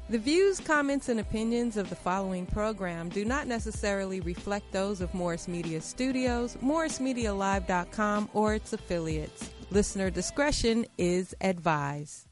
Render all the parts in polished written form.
The views, comments, and opinions of the following program do not necessarily reflect those of Morris Media Studios, MorrisMediaLive.com, or its affiliates. Listener discretion is advised.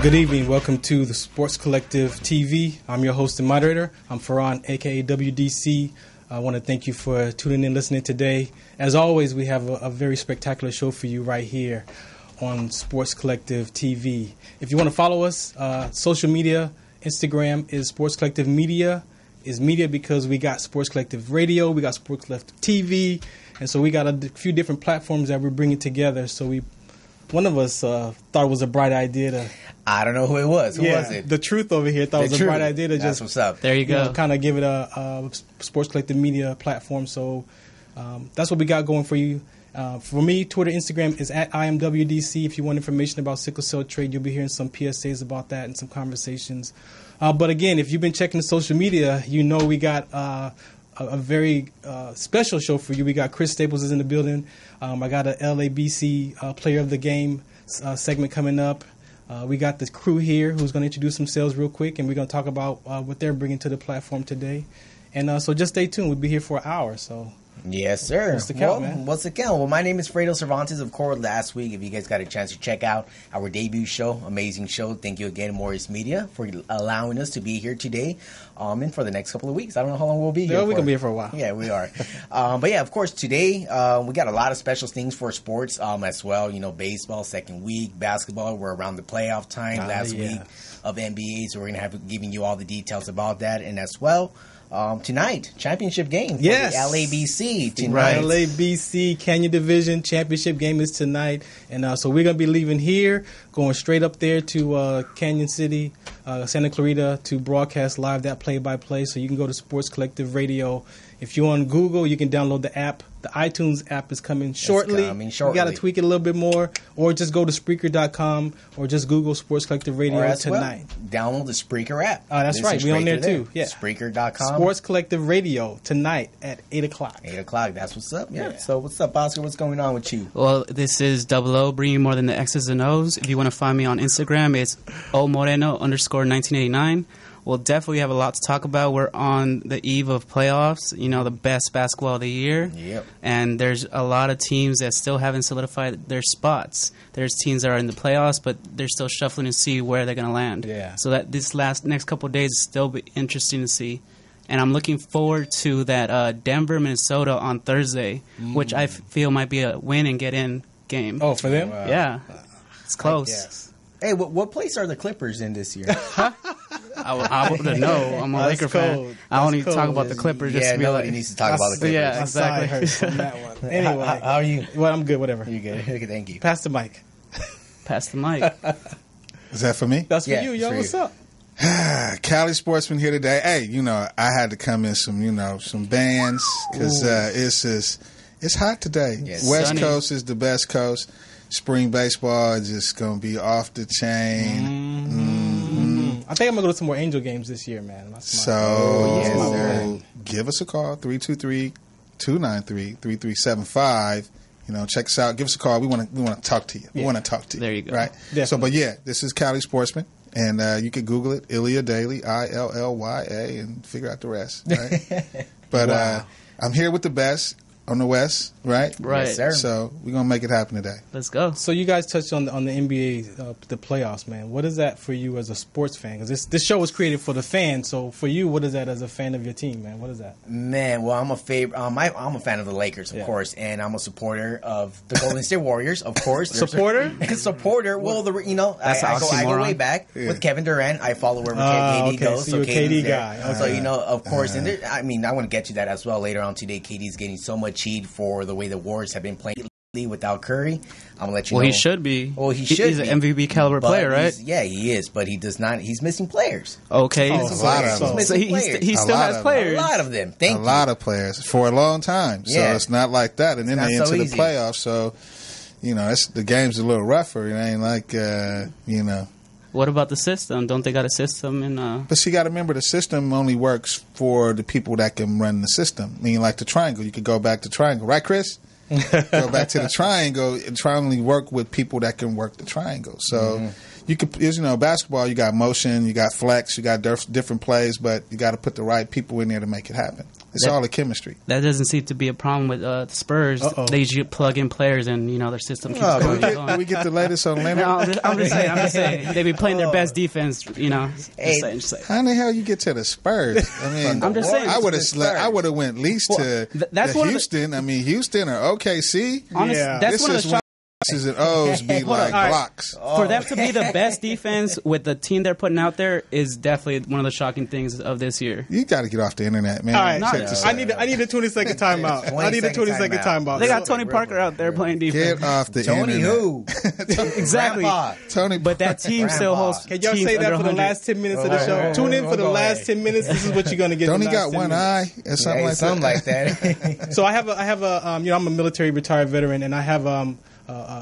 Good evening. Welcome to the Sports Collective TV. I'm your host and moderator. I'm Farhan, a.k.a. WDC. I want to thank you for tuning in, listening today. As always, we have a very spectacular show for you right here on Sports Collective TV. If you want to follow us, social media, Instagram is Sports Collective Media. Is media because we got Sports Collective Radio, we got Sports Collective TV, and so we got a few different platforms that we're bringing together. So one of us thought it was a bright idea to... I don't know who it was. Who was it? The Truth over here thought it was a bright idea to That's what's up. There you go. Kind of give it a Sports Collective Media platform. So that's what we got going for you. For me, Twitter, Instagram is at IMWDC. If you want information about sickle cell trade, you'll be hearing some PSAs about that and some conversations. But again, if you've been checking the social media, you know we got a very special show for you. We got Chris Staples is in the building. I got a LABC Player of the Game segment coming up. We got the crew here who's going to introduce themselves real quick, and we're going to talk about what they're bringing to the platform today. And so just stay tuned. We'll be here for an hour. So yes, sir. What's the count, man? What's the count? Well, my name is Fredo Cervantes. Of course, last week, if you guys got a chance to check out our debut show, amazing show. Thank you again, Morris Media, for allowing us to be here today and for the next couple of weeks. I don't know how long we'll be here. We're going to be here for a while. Yeah, we are. But yeah, of course, today we got a lot of special things for sports as well. You know, baseball, second week, basketball. We're around the playoff time last week of NBA, so we're going to have giving you all the details about that. And as well, tonight, championship game for the LABC tonight. Right. LABC Canyon Division championship game is tonight. And so we're going to be leaving here, going straight up there to Canyon City, Santa Clarita, to broadcast live that play-by-play. So you can go to Sports Collective Radio. If you're on Google, you can download the app. The iTunes app is coming shortly. You got to tweak it a little bit more, or just go to Spreaker.com, or just Google Sports Collective Radio tonight. Download the Spreaker app. That's right. We're on there too. Yeah. Spreaker.com. Sports Collective Radio tonight at 8 o'clock. 8 o'clock. That's what's up. Yeah. So what's up, Oscar? What's going on with you? Well, this is Double O, bringing more than the X's and O's. If you want to find me on Instagram, it's omoreno_1989. We'll definitely have a lot to talk about. We're on the eve of playoffs, you know, the best basketball of the year. Yep. And there's a lot of teams that still haven't solidified their spots. There's teams that are in the playoffs, but they're still shuffling to see where they're going to land. Yeah. So that this next couple of days is still be interesting to see. And I'm looking forward to that Denver, Minnesota on Thursday, which I feel might be a win and get in game. Oh, for them? Yeah. It's close. Hey, what place are the Clippers in this year? I wouldn't know. I'm a Laker fan. I only talk about the Clippers. Yeah, nobody needs to talk about the Clippers. Yeah, exactly. Hurt from that one. Anyway, how are you? Well, I'm good. Whatever. You good? Okay, thank you. Pass the mic. Pass the mic. Is that for me? That's for you, yo. What's up? Cali Sportsman here today. Hey, you know, I had to come in some bands because it's hot today. Yes. West Sunny. Coast is the best coast. Spring baseball is just going to be off the chain. I think I'm going to go to some more Angel games this year, man. Give us a call, 323-293-3375. You know, check us out. Give us a call. We want to talk to you. We want to talk to you. There you go. Right? Definitely. So, but yeah, this is Cali Sportsman. And you could Google it, Illya Daily, ILLYA, and figure out the rest. Right? But I'm here with the best on the West, right? Right. Yes, sir. So we're going to make it happen today. Let's go. So you guys touched on the NBA, the playoffs, man. What is that for you as a sports fan? Because this show was created for the fans. So for you, what is that as a fan of your team, man? What is that? Man, well, I'm a fan of the Lakers, of course, and I'm a supporter of the Golden State Warriors, of course. Supporter? Supporter. Well, I go way back with Kevin Durant. I follow wherever KD goes. So you're a KD guy. Okay. So of course, and I want to get to that as well later on today. KD's getting so much heat for the way the Warriors have been playing without Curry. I'm gonna let you know. Well, he should be. Well, he's an MVP caliber player, right? Yeah, he is, but he does not. He's missing players. Okay, a lot of them. So he still has players. A lot of them. A lot of players for a long time. So it's not like that. And then they into the playoffs. So the game's a little rougher. It ain't like What about the system? Don't they got a system in? But you got to remember, the system only works for the people that can run the system. I mean, like the triangle, you could go back to triangle, right, Chris? Go back to the triangle and try only work with people that can work the triangle. So you could, basketball, you got motion, you got flex, you got different plays, but you got to put the right people in there to make it happen. It's all the chemistry. That doesn't seem to be a problem with the Spurs. They usually plug in players, and their system keeps going. Do we get the latest on Leonard? No, I'm just saying. They be playing their best defense. Just saying. How in the hell you get to the Spurs? I mean, I'm just saying. I would have went least to Houston. Houston or OKC. Honestly, that's one of the X's and O's be like blocks. For them to be the best defense with the team they're putting out there is definitely one of the shocking things of this year. You got to get off the internet, man. All right, I need a 20-second timeout. I need a 20-second timeout. They got Tony Parker out there playing defense. Get off the internet. Tony who? Exactly. Tony, but that team still holds. Can y'all say that for the last 10 minutes of the show? Tune in for the last 10 minutes. This is what you're gonna get. Don't he got one eye or something like that? So I have a I'm a military retired veteran, and I have an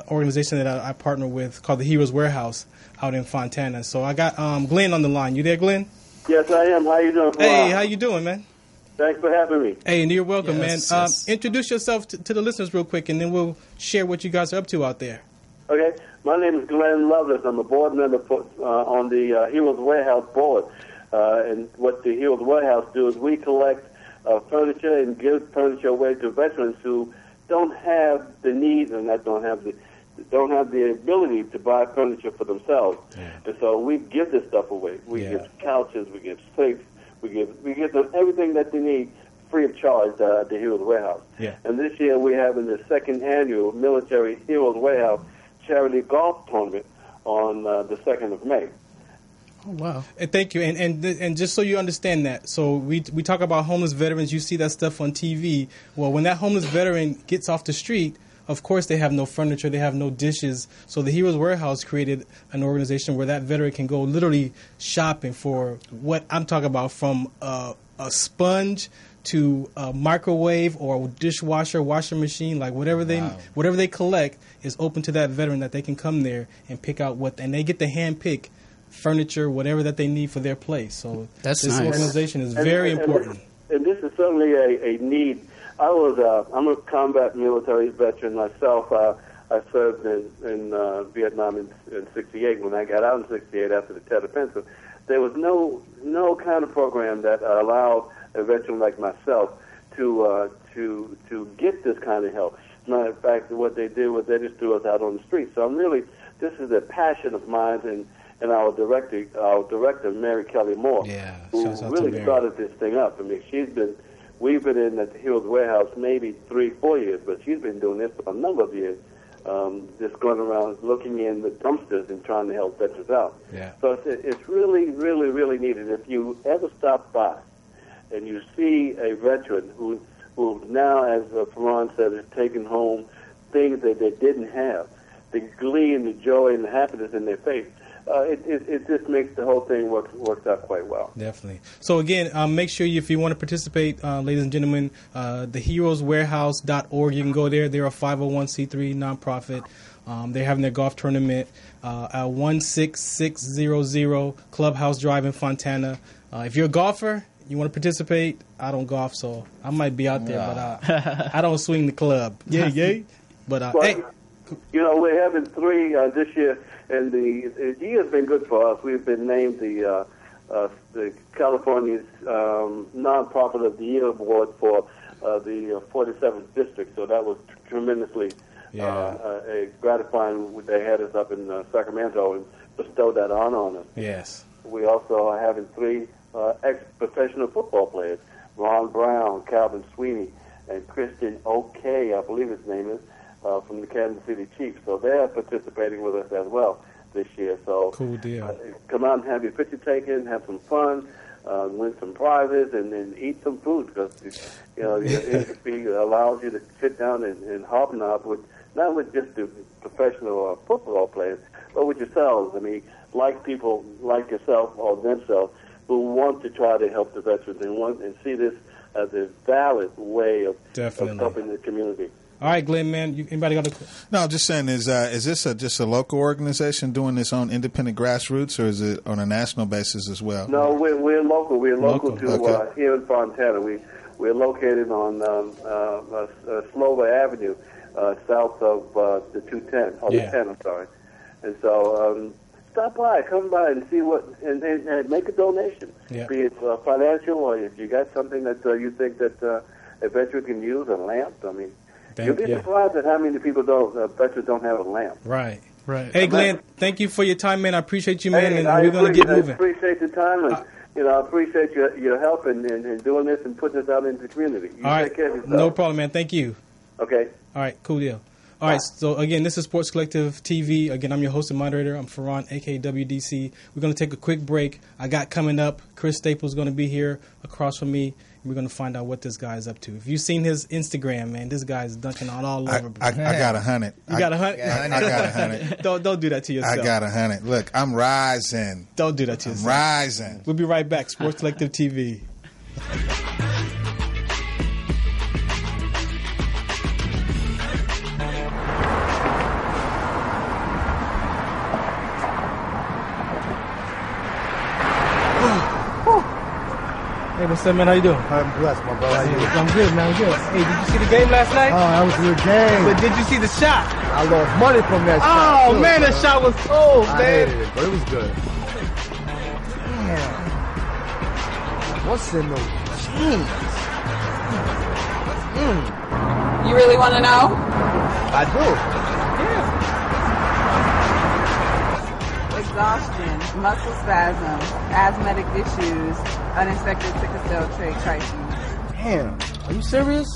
organization that I partner with called the Heroes Warehouse out in Fontana. So I got Glenn on the line. You there, Glenn? Yes, I am. How you doing? Hey, how you doing, man? Thanks for having me. Hey, and you're welcome, man. Introduce yourself to the listeners real quick, and then we'll share what you guys are up to out there. Okay. My name is Glenn Lovelace. I'm a board member on the Heroes Warehouse board. And what the Heroes Warehouse do is we collect furniture and give furniture away to veterans who don't have the need and don't have the ability to buy furniture for themselves. Yeah. And so we give this stuff away. We give couches, we give sinks, we give them everything that they need free of charge at the Heroes Warehouse. Yeah. And this year we're having the second annual Military Heroes Warehouse Charity Golf Tournament on the 2nd of May. Oh, wow. Thank you. And just so you understand that, so we talk about homeless veterans. You see that stuff on TV. Well, when that homeless veteran gets off the street, of course they have no furniture, they have no dishes. So the Heroes Warehouse created an organization where that veteran can go literally shopping for what I'm talking about, from a sponge to a microwave or a dishwasher, washing machine, like whatever they collect is open to that veteran, that they can come there and pick out and they get to hand pick furniture, whatever that they need for their place. So this organization is very important. And this is certainly a need. I'm a combat military veteran myself. I served in Vietnam in '68. When I got out in '68 after the Tet Offensive, there was no kind of program that allowed a veteran like myself to get this kind of help. As a matter of fact, what they did was they just threw us out on the street. So this is a passion of mine, and our director, Mary Kelly Moore, who really started this thing up. I mean, we've been in at the Heroes Warehouse maybe 3-4 years, but she's been doing this for a number of years, just going around looking in the dumpsters and trying to help veterans out. Yeah. So it's really, really, really needed. If you ever stop by and you see a veteran who now, as Ferran said, is taking home things that they didn't have, the glee and the joy and the happiness in their face, it just makes the whole thing works out quite well. Definitely. So again, make sure if you want to participate, ladies and gentlemen, theheroeswarehouse.org. You can go there. They're a 501c3 nonprofit. They're having their golf tournament at 16600 Clubhouse Drive in Fontana. If you're a golfer, you want to participate, I don't golf, so I might be out there, but I don't swing the club. Yeah. But hey. We're having 3 this year, and the year's been good for us. We've been named the California's Nonprofit of the Year award for the 47th district. So that was tremendously gratifying. They had us up in Sacramento and bestowed that honor on us. Yes. We also are having 3 ex-professional football players: Ron Brown, Calvin Sweeney, and Christian O'Kay, I believe his name is, from the Kansas City Chiefs. So they're participating with us as well this year. So cool deal. Come out and have your picture taken, have some fun, win some prizes, and eat some food, because it allows you to sit down and hobnob with not with just the professional football players, but with yourselves. I mean, like people like yourself or themselves who want to try to help the veterans and see this as a valid way of helping the community. All right, Glenn, man. Anybody got a? No, I'm just saying, is this just a local organization doing this on independent grassroots, or is it on a national basis as well? No, we're local. We're local to okay. Here in Fontana. We're located on Slover Avenue, south of the 210, or the 10. I'm sorry. And so stop by, come by, and see and make a donation. Yeah. Be it financial, or if you got something that you think that a veteran can use, a lamp. I mean. You'll be surprised at how many people veterans don't have a lamp. Right. Hey, Glenn, thank you for your time, man. I appreciate you, man, and we're going to get moving. I appreciate the time, and I appreciate your help in doing this and putting this out into the community. You take care of yourself. No problem, man. Thank you. Okay. All right, cool deal. All right, so again, this is Sports Collective TV. Again, I'm your host and moderator. I'm Ferran, a.k.a. WDC. We're going to take a quick break. I got coming up, Chris Staples is going to be here across from me. We're going to find out what this guy is up to. If you've seen his Instagram, man, this guy is dunking all over. I got 100. You got 100? I got 100. Don't do that to yourself. I got 100. Look, I'm rising. Don't do that to yourself. I'm rising. We'll be right back. Sports Collective TV. Hey, what's up, man? How you doing? I'm blessed, my brother. How you doing? I'm good, man. I'm good. Hey, did you see the game last night? Oh, that was a good game. But did you see the shot? I lost money from that shot. Oh, man, that shot was cold, man. I hated it, but it was good. Damn. What's in those jeans? You really want to know? I do. Exhaustion, muscle spasm, asthmatic issues, unexpected sickle cell trait crises. Damn, are you serious?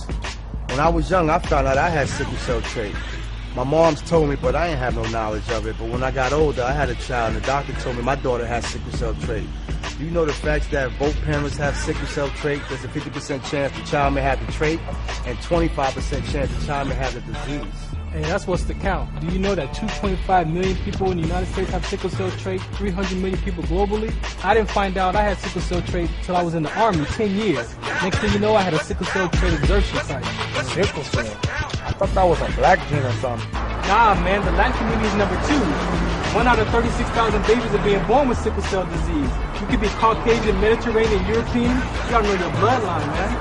When I was young, I found out I had sickle cell trait. My mom's told me, but I ain't have no knowledge of it. But when I got older, I had a child, and the doctor told me my daughter has sickle cell trait. Do you know the fact that both parents have sickle cell trait? There's a 50% chance the child may have the trait, and 25% chance the child may have the disease. Hey, that's what's the count. Do you know that 2.5 million people in the United States have sickle cell trait, 300 million people globally? I didn't find out I had sickle cell trait until I was in the Army 10 years. Next thing you know, I had a sickle cell trait exertion site. Sickle cell? I thought that was a black gene or something. Nah, man, the Latin community is number 2. 1 out of 36,000 babies are being born with sickle cell disease. You could be Caucasian, Mediterranean, European. You gotta know your bloodline, man.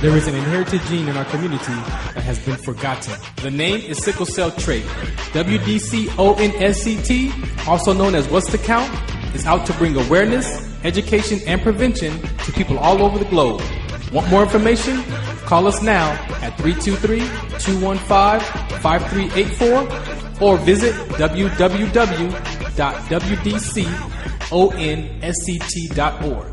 There is an inherited gene in our community that has been forgotten. The name is sickle cell trait. WDCONSCT, also known as What's the Count, is out to bring awareness, education, and prevention to people all over the globe. Want more information? Call us now at 323-215-5384 or visit www.wdconsct.org.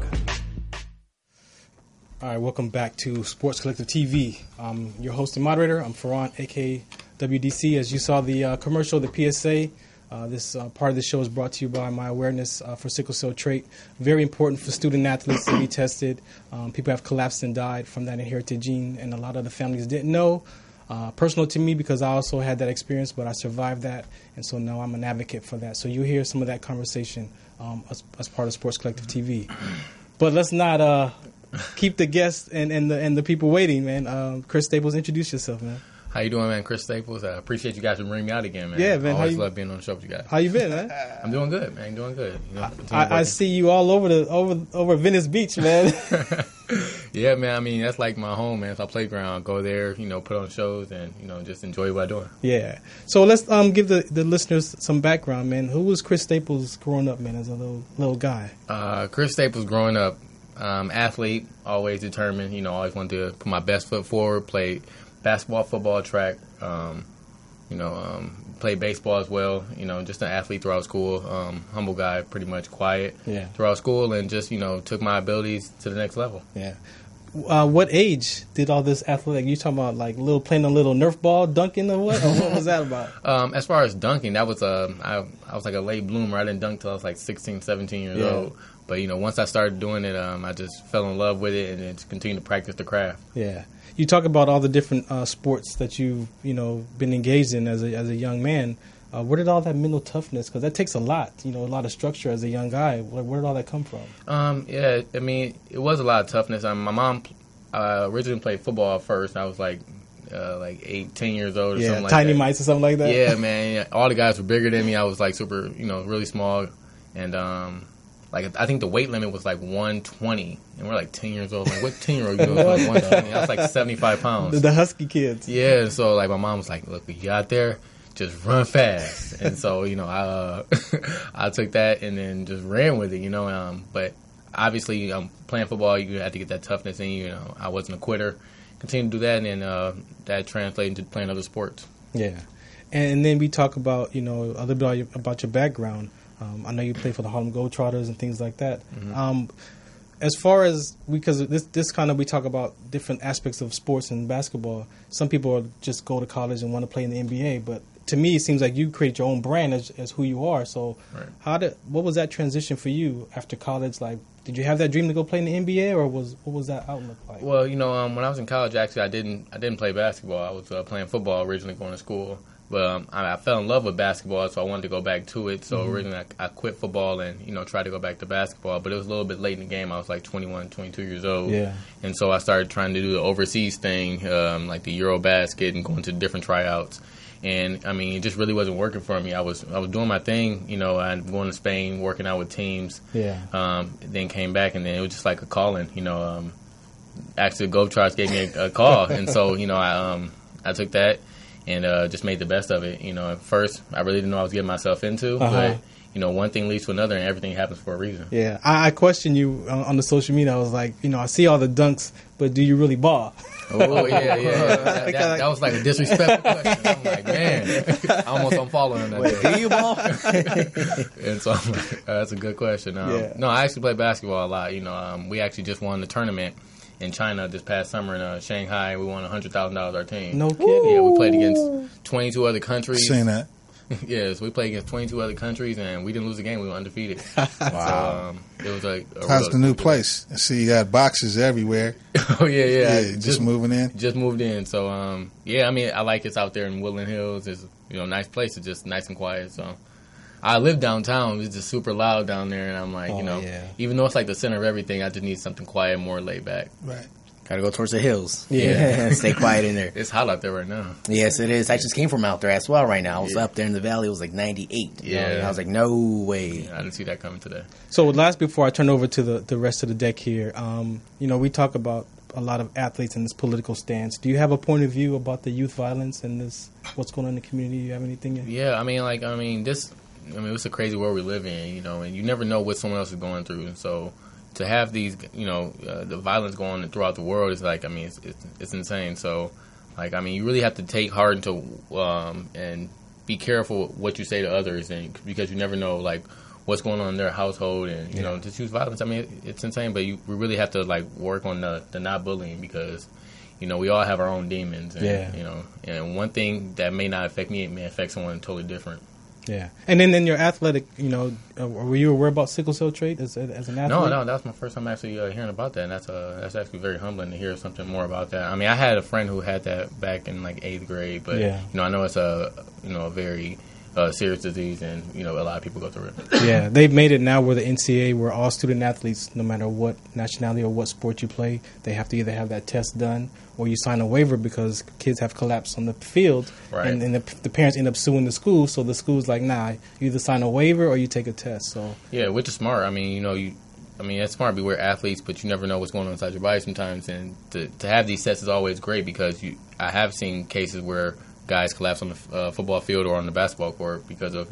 All right, welcome back to Sports Collective TV. I'm your host and moderator. I'm Ferran, a.k.a. WDC. As you saw the commercial, the PSA, this part of the show is brought to you by My Awareness for Sickle Cell Trait. Very important for student athletes to be tested. People have collapsed and died from that inherited gene, and a lot of the families didn't know. Personal to me because I also had that experience, but I survived that, and so now I'm an advocate for that. So you'll hear some of that conversation as part of Sports Collective TV. But let's not... keep the guests and the people waiting, man. Chris Staples, introduce yourself, man. How you doing, man? Chris Staples. I appreciate you guys for bringing me out again, man. Yeah, man. I always love being on the show with you guys. How you been, man? I'm doing good, man. Doing good. You know, I see you all over over Venice Beach, man. Yeah, Yeah, man. I mean, that's like my home, man. It's my playground. Go there, put on shows and, just enjoy what I'm doing. Yeah. So let's give the listeners some background, man. Who was Chris Staples growing up, man, as a little guy? Chris Staples growing up, athlete, always determined, always wanted to put my best foot forward, play basketball, football, track, play baseball as well. Just an athlete throughout school. Humble guy, pretty much quiet throughout school, and just took my abilities to the next level. Yeah. What age did all this athletic? You talking about like playing a little Nerf ball, dunking, or what? Or what was that about? As far as dunking, that was I was like a late bloomer. I didn't dunk till I was like 16, 17 years old. But once I started doing it, I just fell in love with it and then continued to practice the craft. Yeah. You talk about all the different sports that you've been engaged in as a young man. Where did all that mental toughness? Because that takes a lot, a lot of structure as a young guy. Where did all that come from? Yeah, I mean, it was a lot of toughness. My mom originally played football first. I was like 8, 10 years old or something like that. Tiny mice or something like that? Yeah, man. Yeah. All the guys were bigger than me. I was like super, really small. And I think the weight limit was like 120. And we're like 10 years old. Like, what 10-year-old doing like 120? I was like 75 pounds. The husky kids. Yeah, so like my mom was like, look, when you out there, just run fast. And so, I took that and then just ran with it, But obviously, playing football, you had to get that toughness in you. I wasn't a quitter. Continued to do that, and then that translated into playing other sports. Yeah. And then we talk about, a little bit about your background. I know you played for the Harlem Globetrotters and things like that. Mm-hmm. As far as, because this kind of, we talk about different aspects of sports and basketball. Some people just go to college and want to play in the NBA, but to me, it seems like you create your own brand as who you are. So, what was that transition for you after college? Like, did you have that dream to go play in the NBA, or what was that outlook like? Well, when I was in college, actually, I didn't play basketball. I was playing football originally, going to school. But I fell in love with basketball, so I wanted to go back to it. So originally I quit football and, tried to go back to basketball. But it was a little bit late in the game. I was like 21, 22 years old. Yeah. And so I started trying to do the overseas thing, like the Eurobasket and going to different tryouts. And, I mean, it just really wasn't working for me. I was doing my thing, I'm going to Spain, working out with teams. Yeah. Then came back, and then it was just like a calling, Actually, the Globetrotters gave me a call. And so, I took that. And just made the best of it. At first, I really didn't know what I was getting myself into. But, one thing leads to another, and everything happens for a reason. Yeah. I questioned you on the social media. I was like, I see all the dunks, but do you really ball? Oh, yeah. That was like a disrespectful question. I'm like, man, I almost unfollowed him that day. Do you ball? And so I'm like, that's a good question. No, I actually play basketball a lot. We actually just won the tournament in China this past summer in Shanghai. We won $100,000 our team. No kidding. Yeah, we played against 22 other countries. Seen that. Yeah, so we played against 22 other countries, and we didn't lose a game. We were undefeated. Wow. So, it was like how's the new place? I see you got boxes everywhere. Oh, yeah. Just moving in? Just moved in. So, I mean, I like it's out there in Woodland Hills. It's, nice place. It's just nice and quiet, so. I live downtown. It's just super loud down there, and I'm like, even though it's like the center of everything, I just need something quiet, more laid back. Right. Gotta go towards the hills. Yeah. Stay quiet in there. It's hot out there right now. Yes, it is. I just came from out there as well right now. I was up there in the valley. It was like 98. Yeah. I was like, no way. Yeah, I didn't see that coming today. So before I turn over to the rest of the deck here, we talk about a lot of athletes in this political stance. Do you have a point of view about the youth violence and what's going on in the community? Do you have anything? Yeah, it's a crazy world we live in, and you never know what someone else is going through. And so to have these, the violence going on throughout the world is like, it's insane. So, you really have to take heart into and be careful what you say to others, and because you never know, what's going on in their household, and just use violence. It's insane, but we really have to work on the not bullying, because we all have our own demons, and and one thing that may not affect me, it may affect someone totally different. Yeah, and then in your athletic, were you aware about sickle cell trait as an athlete? No, that was my first time actually hearing about that, and that's actually very humbling to hear something more about that. I had a friend who had that back in 8th grade, but I know it's a very serious disease, and a lot of people go through it. Yeah, they've made it now where the NCAA, where all student athletes, no matter what nationality or what sport you play, they have to either have that test done or you sign a waiver, because kids have collapsed on the field, right. and the parents end up suing the school. So the school's like, nah, you either sign a waiver or you take a test. So yeah, which is smart. I mean, it's smart. We're athletes, but you never know what's going on inside your body sometimes. And to have these tests is always great because I have seen cases where guys collapse on the football field or on the basketball court because of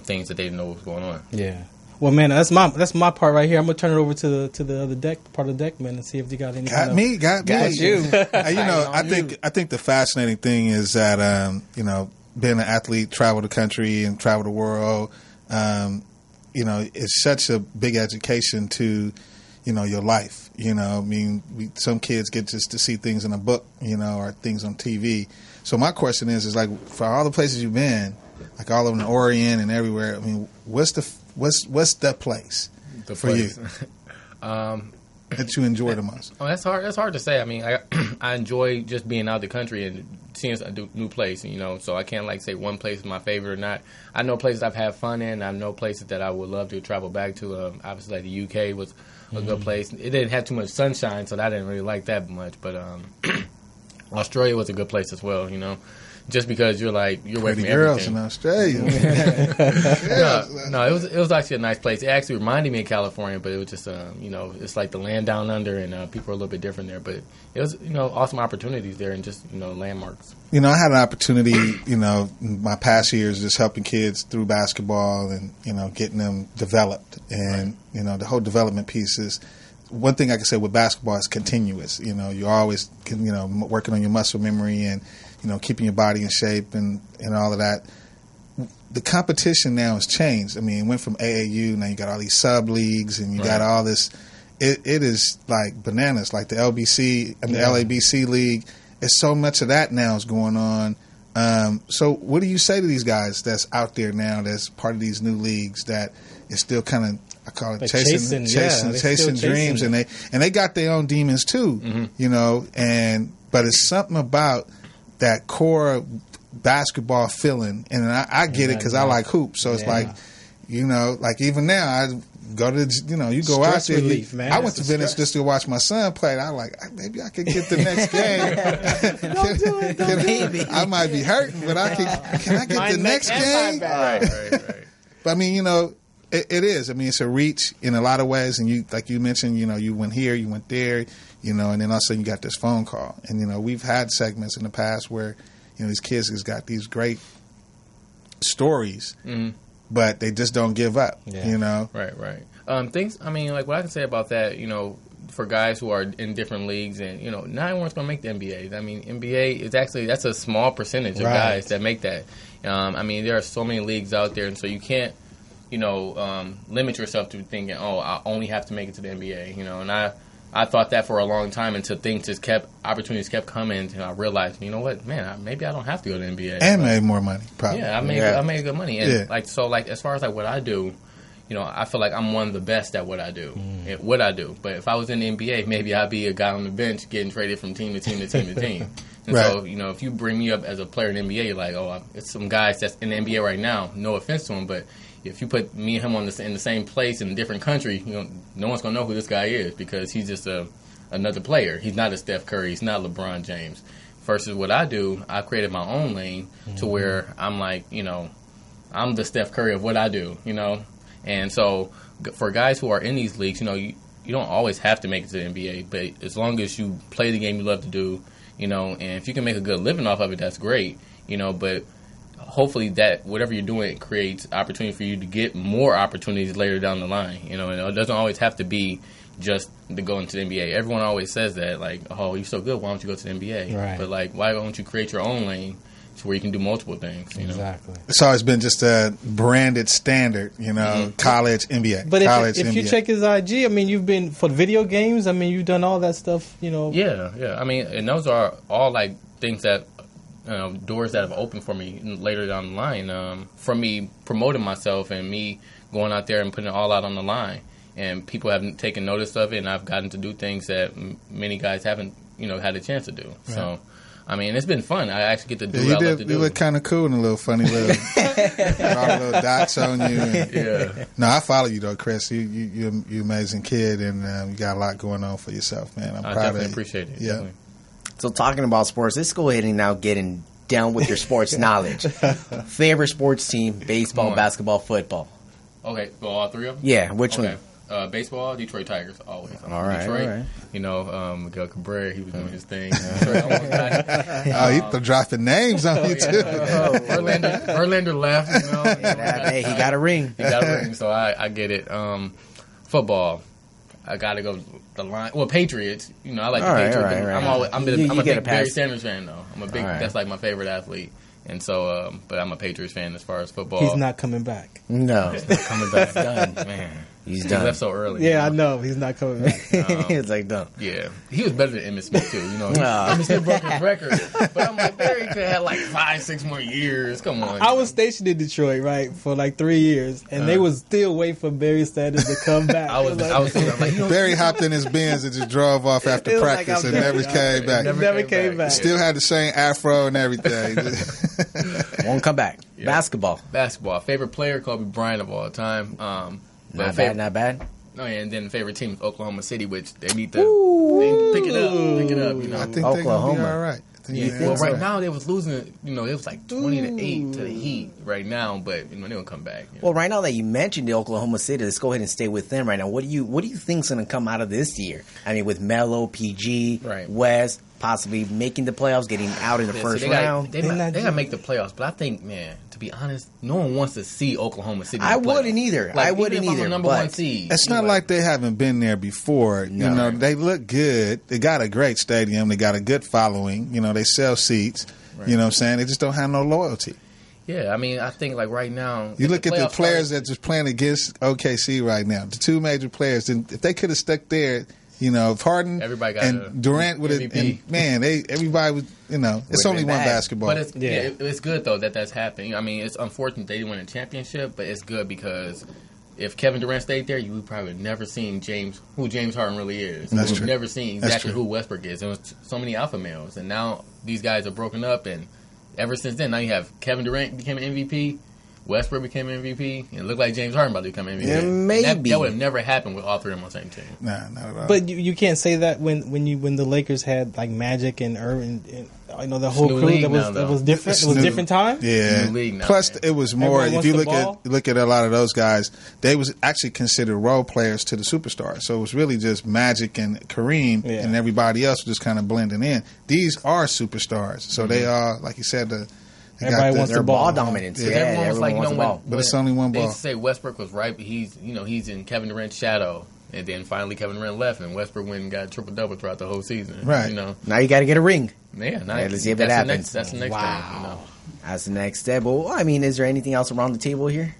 things that they didn't know what was going on. Yeah. Well, man, that's my part right here. I'm gonna turn it over to the other part of the deck, man, and see if you got any. Got me. you. I think the fascinating thing is that being an athlete, travel the country and travel the world, it's such a big education to your life. I mean, some kids get just to see things in a book, or things on TV. So my question is like, for all the places you've been, like all over the Orient and everywhere, I mean, what's the place for you that you enjoy the most? Oh, that's hard. That's hard to say. I mean, I enjoy just being out the country and seeing a new place. So I can't say one place is my favorite or not. I know places I've had fun in. I know places that I would love to travel back to. Obviously, like the UK was a good place. It didn't have too much sunshine, so I didn't really like that much. But Australia was a good place as well. Just because you're away from girls everything. in Australia. No, it was actually a nice place. It actually reminded me of California, but it was just it's like the land down under, and people are a little bit different there. But it was awesome opportunities there and just landmarks. I had an opportunity, in my past years, just helping kids through basketball and getting them developed, and the whole development piece is. One thing I can say with basketball is continuous. You're always working on your muscle memory and keeping your body in shape and all of that. The competition now has changed. I mean, it went from AAU, now you got all these sub-leagues and you got all this. It is like bananas, like the LBC and the LABC league. It's so much of that now is going on. So what do you say to these guys that's out there now that's part of these new leagues that is still kind of, I call it chasing dreams, and they got their own demons too, but it's something about that core basketball feeling, and I get it because I like hoops, so it's like even now I go to you go stress out there. Relief, man. I went to Venice just to watch my son play. And I like maybe I could get the next game. I might be hurting, but I can I get the next game? Right. But I mean, it is. I mean, it's a reach in a lot of ways, and you, like you mentioned, you went here, you went there, and then all of a sudden you got this phone call, and we've had segments in the past where these kids has got these great stories, but they just don't give up. Right. Things. I mean, like what I can say about that, for guys who are in different leagues, and not everyone's going to make the NBA. I mean, NBA is actually that's a small percentage of guys that make that. I mean, there are so many leagues out there, and so you can't. Limit yourself to thinking, I only have to make it to the NBA, and I thought that for a long time until opportunities kept coming, and I realized, what, man, maybe I don't have to go to the NBA. And made more money, probably. Yeah, I made good money. And as far as what I do, I feel like I'm one of the best at what I do. But if I was in the NBA, maybe I'd be a guy on the bench getting traded from team to team to team to team. And so, if you bring me up as a player in the NBA, you're like, it's some guys that's in the NBA right now. No offense to him, but if you put me and him in the same place in a different country, no one's gonna know who this guy is because he's just another player. He's not a Steph Curry. He's not LeBron James. Versus what I do, I created my own lane to where I'm like, I'm the Steph Curry of what I do, And so for guys who are in these leagues, you don't always have to make it to the NBA, but as long as you play the game you love to do, and if you can make a good living off of it, that's great, but hopefully that whatever you're doing, it creates opportunity for you to get more opportunities later down the line. And it doesn't always have to be just to go into the NBA. Everyone always says that, like, oh, you're so good, why don't you go to the NBA? Right. But, like, why don't you create your own lane to where you can do multiple things? Exactly. It's always been just a branded standard, college, NBA. But college, if you NBA. check his IG, I mean, you've been for video games. I mean, you've done all that stuff, Yeah. I mean, and those are all, like, things that doors that have opened for me later down the line, from me promoting myself and me going out there and putting it all out on the line. And people have taken notice of it, and I've gotten to do things that many guys haven't, had a chance to do. Right. So, I mean, it's been fun. I actually get to do what I love to do. You look kind of cool and a little funny little, all the little dots on you. And, No, I follow you though, Chris. You're an amazing kid, and you got a lot going on for yourself, man. I'm proud of you. I definitely appreciate it. Yeah. Definitely. So talking about sports, let's go ahead and now get down with your sports knowledge. Favorite sports team, baseball, basketball, football. Okay, so all three of them? Yeah, which one? Baseball, Detroit Tigers, always. All right, Detroit. all right. You know, Miguel Cabrera, he was doing his thing. He's dropping names on you, too. Verlander left, you know. Hey, he got a ring. He got a ring, so I get it. Football, I got to go the line. Well, Patriots, you know, I like the Patriots. Right. I'm a big Barry Sanders fan, though. I'm a big, that's like my favorite athlete. And so, but I'm a Patriots fan as far as football. He's not coming back. No. He's not coming back. He's done. Man. He's done. He left so early. Yeah, I know. He's not coming back. It's like done. Yeah. He was better than Emmitt Smith, too. You know, Emmitt Smith broke his record. But I'm like, Barry could have like 5-6 more years. Come on. I was stationed in Detroit, right, for like 3 years, and they was still waiting for Barry Sanders to come back. I was like, Barry hopped in his Benz and just drove off after practice and never came back. Never came back. Still had the same afro and everything. Won't come back. Yeah. Basketball. Favorite player, Kobe Bryant of all time. Not bad. Oh, yeah, and then favorite team is Oklahoma City, which they need to pick it up. You know, I think they're going to be all right. Well, right now they was losing. You know, it was like 20-8 to the Heat right now, but you know they will come back. You know? Well, right now that you mentioned the Oklahoma City, let's go ahead and stay with them right now. What do you think's going to come out of this year? I mean, with Melo, PG, West, possibly making the playoffs, getting out in the first round. They got to make the playoffs, but I think, man, to be honest, no one wants to see Oklahoma City. I wouldn't either. Like, I wouldn't either. Number one seed. It's not like they haven't been there before. No. You know, they look good. They got a great stadium. They got a good following. You know, they sell seats. Right. You know what I'm saying? They just don't have no loyalty. Yeah, I mean, I think like right now, you look at the players that just playing against OKC right now. The two major players, and if they could have stuck there. You know, if Harden and Durant would have, everybody was, you know, it's only one basketball. But it's good, though, that's happening. I mean, it's unfortunate they didn't win a championship, but it's good because if Kevin Durant stayed there, you would probably never seen who James Harden really is. That's true. True. Never seen exactly who Westbrook is. There was so many alpha males, and now these guys are broken up, and ever since then, now you have Kevin Durant became an MVP. Westbrook became MVP, and it looked like James Harden about to become MVP. Yeah, maybe that would have never happened with all three of them on the same team. Nah, not at all. But you can't say that when the Lakers had like Magic and Irvin, and you know the whole crew that was different. It was a different time. Yeah. Now, plus, it was more. If you look at a lot of those guys, they was actually considered role players to the superstars. So it was really just Magic and Kareem, and everybody else was just kind of blending in. These are superstars, so they are, like you said, everybody wants the ball dominance. Yeah, everyone was like, you know, but it's only one ball. They used to say Westbrook was right, but he's in Kevin Durant's shadow. And then finally Kevin Durant left, and Westbrook went and got a triple-double throughout the whole season. Right. You know. Now you got to get a ring. Yeah. Let's see if that happens. That's the next thing. You know. That's the next step. Well, I mean, is there anything else around the table here?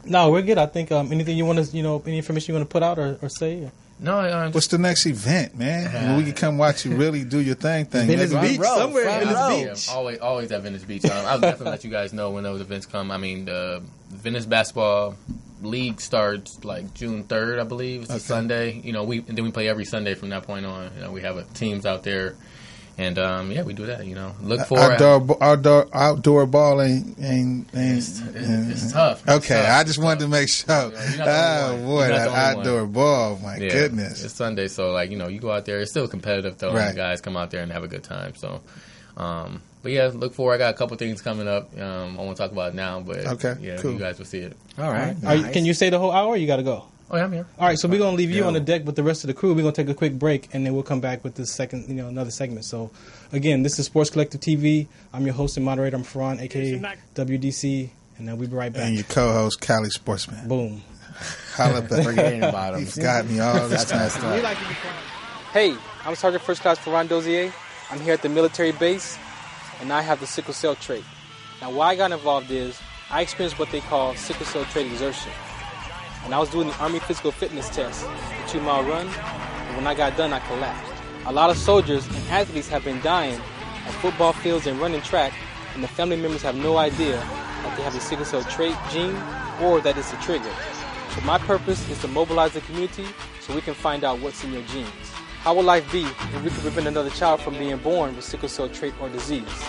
No, we're good. I think anything you want to, any information you want to put out or say? Or? No. What's the next event, man? We can come watch you really do your thing. Venice Beach, somewhere. Venice Beach. Always at Venice Beach. I'll definitely let you guys know when those events come. I mean, the Venice basketball league starts like June 3rd, I believe. It's a Sunday. You know, and then we play every Sunday from that point on. You know, we have teams out there. And we do that. You know, look for outdoor ball ain't. It's tough. Okay, it's tough. I just wanted to make sure. Oh boy, that outdoor ball! My goodness, it's Sunday, so like you go out there. It's still competitive though. Right. And guys come out there and have a good time. So, but yeah, look forward. I got a couple things coming up. I won't talk about it now, but cool. You guys will see it. All right. Nice. Can you stay the whole hour? Or you got to go. Oh, yeah, I'm here. All right, so we're going to leave you on the deck with the rest of the crew. We're going to take a quick break, and then we'll come back with the second, another segment. So, again, this is Sports Collective TV. I'm your host and moderator. I'm Ferran, a.k.a. WDC, and then we'll be right back. And your co-host, Cali Sportsman. Boom. Holla back. Forgetting about him. He forgot me all this time. Hey, I'm Sergeant First Class Ferran Dozier. I'm here at the military base, and I have the sickle cell trait. Now, why I got involved is I experienced what they call sickle cell trait exertion. And I was doing the Army physical fitness test, the 2-mile run, and when I got done, I collapsed. A lot of soldiers and athletes have been dying at football fields and running track, and the family members have no idea that they have the sickle cell trait gene or that it's a trigger. So my purpose is to mobilize the community so we can find out what's in your genes. How will life be if we could prevent another child from being born with sickle cell trait or disease?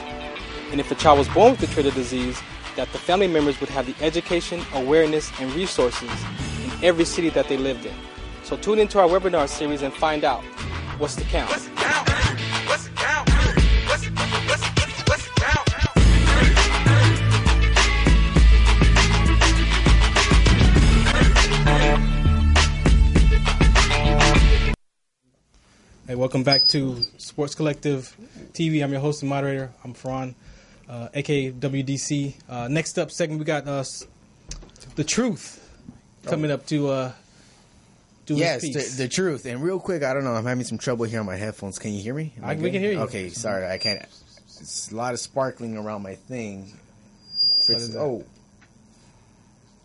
And if a child was born with the trait or disease, that the family members would have the education, awareness, and resources in every city that they lived in. So tune into our webinar series and find out what's the count. What's the count? What's the count? What's the welcome back to Sports Collective TV. I'm your host and moderator. I'm Ferran, aka WDC. Next up segment, we got The Truth coming up to do his piece. The Truth. And real quick, I don't know, I'm having some trouble here on my headphones. Can you hear me? We can hear you. Okay, sorry, I can't. It's a lot of sparkling around my thing.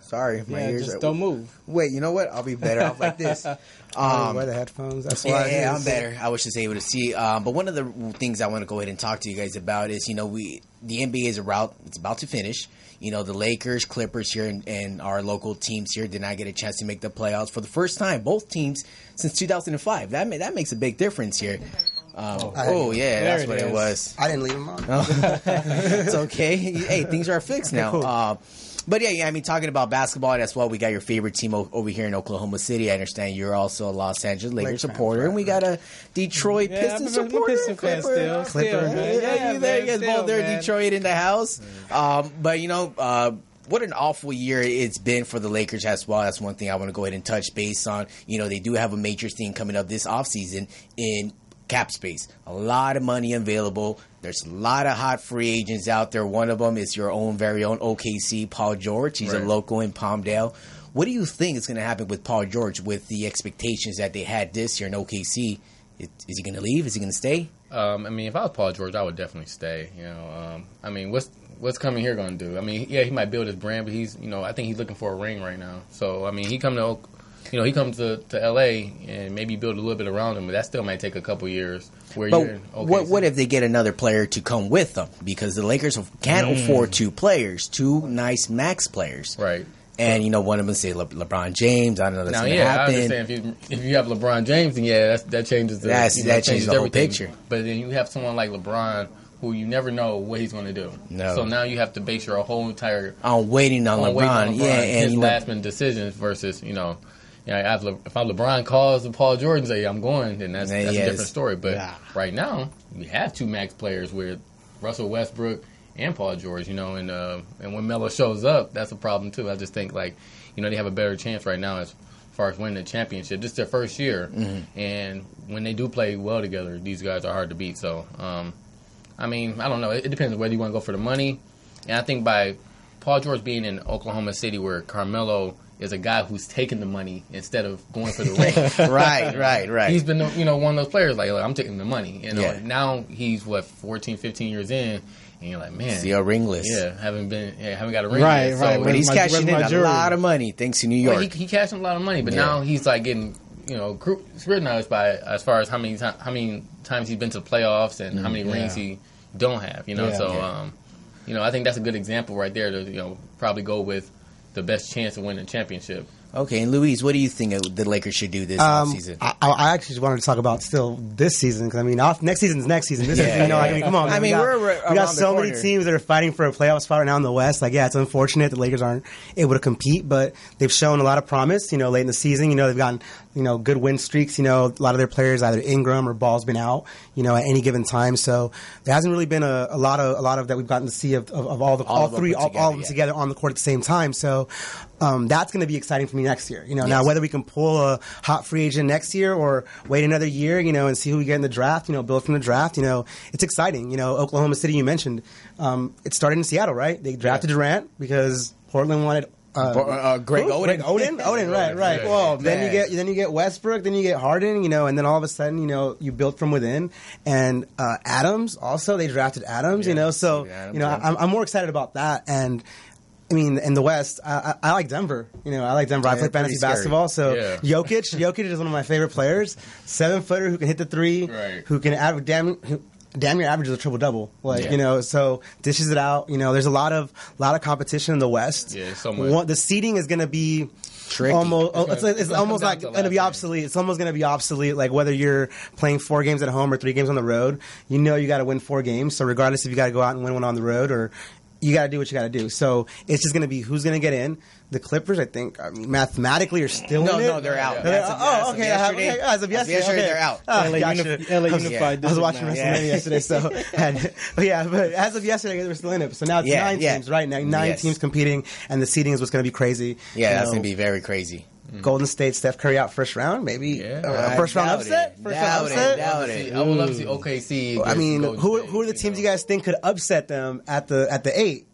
Sorry, my ears just don't move. Wait, you know what? I'll be better off like this. Wear the headphones. That's why I'm better. I was just able to see. But one of the things I want to go ahead and talk to you guys about is, the NBA is it's about to finish. The Lakers, Clippers here, and our local teams here did not get a chance to make the playoffs for the first time. Both teams since 2005. That makes a big difference here. That's what it was. I didn't leave them on. It's okay. Hey, things are fixed now. Cool. But talking about basketball as well, we got your favorite team over here in Oklahoma City. I understand you're also a Los Angeles Lakers supporter, and we got a Detroit Pistons supporter. Piston fan still. There you guys both there, Detroit in the house. What an awful year it's been for the Lakers as well. That's one thing I want to go ahead and touch base on. They do have a major thing coming up this offseason in cap space. A lot of money available. There's a lot of hot free agents out there. One of them is your very own OKC, Paul George. He's a local in Palmdale. What do you think is going to happen with Paul George with the expectations that they had this year in OKC? Is he going to leave? Is he going to stay? If I was Paul George, I would definitely stay. What's coming here going to do? He might build his brand, but he's, I think he's looking for a ring right now. So, he comes to LA and maybe build a little bit around him, but that still might take a couple years. What if they get another player to come with them? Because the Lakers can't afford two nice max players. Right. And, one of them say LeBron James. I don't know that's going to happen. I understand. If you have LeBron James, then that changes that changes the whole picture. But then you have someone like LeBron who you never know what he's going to do. No. So now you have to base your whole entire... on waiting on LeBron. And his last-minute decisions versus, if LeBron calls Paul George and say, I'm going, then that's a different story. But right now, we have two max players with Russell Westbrook and Paul George, and when Melo shows up, that's a problem too. I just think, they have a better chance right now as far as winning the championship. This is their first year, and when they do play well together, these guys are hard to beat. So, I don't know. It depends on whether you want to go for the money. And I think by Paul George being in Oklahoma City where Carmelo is a guy who's taking the money instead of going for the ring. Right. He's been, one of those players like I'm taking the money. Now he's 14, 15 years in, and you're like, man, still ringless. Yeah, haven't got a ring. Right, yet. right. So, but he's cashing in a lot of money thanks to New York. Well, he cashed in a lot of money, but now he's getting scrutinized by as far as how many times he's been to the playoffs and how many rings he don't have. I think that's a good example right there to probably go with the best chance of winning a championship. Okay, and Luis, what do you think the Lakers should do this offseason? I actually just wanted to talk about still this season because next season is next season. This is come on. We got so many teams that are fighting for a playoff spot right now in the West. It's unfortunate the Lakers aren't able to compete, but they've shown a lot of promise. Late in the season, they've gotten good win streaks. A lot of their players, either Ingram or Ball's been out. At any given time, so there hasn't really been a lot of that we've gotten to see of all three of them together on the court at the same time. So. That's going to be exciting for me next year. Now whether we can pull a hot free agent next year or wait another year, and see who we get in the draft, build from the draft, it's exciting. Oklahoma City, you mentioned, it started in Seattle, right? They drafted Durant because Portland wanted Greg Oden. Oden, right. Yeah. Well, then you get Westbrook, then you get Harden, and then all of a sudden, you build from within. And Adams also, they drafted Adams, so I'm more excited about that. And in the West, I like Denver. I like Denver. I play fantasy basketball, so Jokic is one of my favorite players. 7-footer who can hit the three, who can damn near averages a triple double. So dishes it out. There's a lot of competition in the West. Yeah, so much. The seeding is going to be tricky. It's almost like going to be obsolete. It's almost going to be obsolete. Like whether you're playing 4 games at home or 3 games on the road, you got to win 4 games. So regardless if you got to go out and win one on the road or you got to do what you got to do. So it's just going to be who's going to get in. The Clippers, I think, mathematically are still in it. No, they're out. Okay. As of yesterday, they're out. LA Unified. I was watching WrestleMania yesterday, so but as of yesterday, they were still in it. So now it's 9 teams, right? Now 9 teams competing, and the seeding is what's going to be crazy. Yeah, that's going to be very crazy. Golden State, Steph Curry out first round, maybe first round upset. Doubt it. I would love to see OKC. I mean, who are the teams you guys think could upset them at the 8?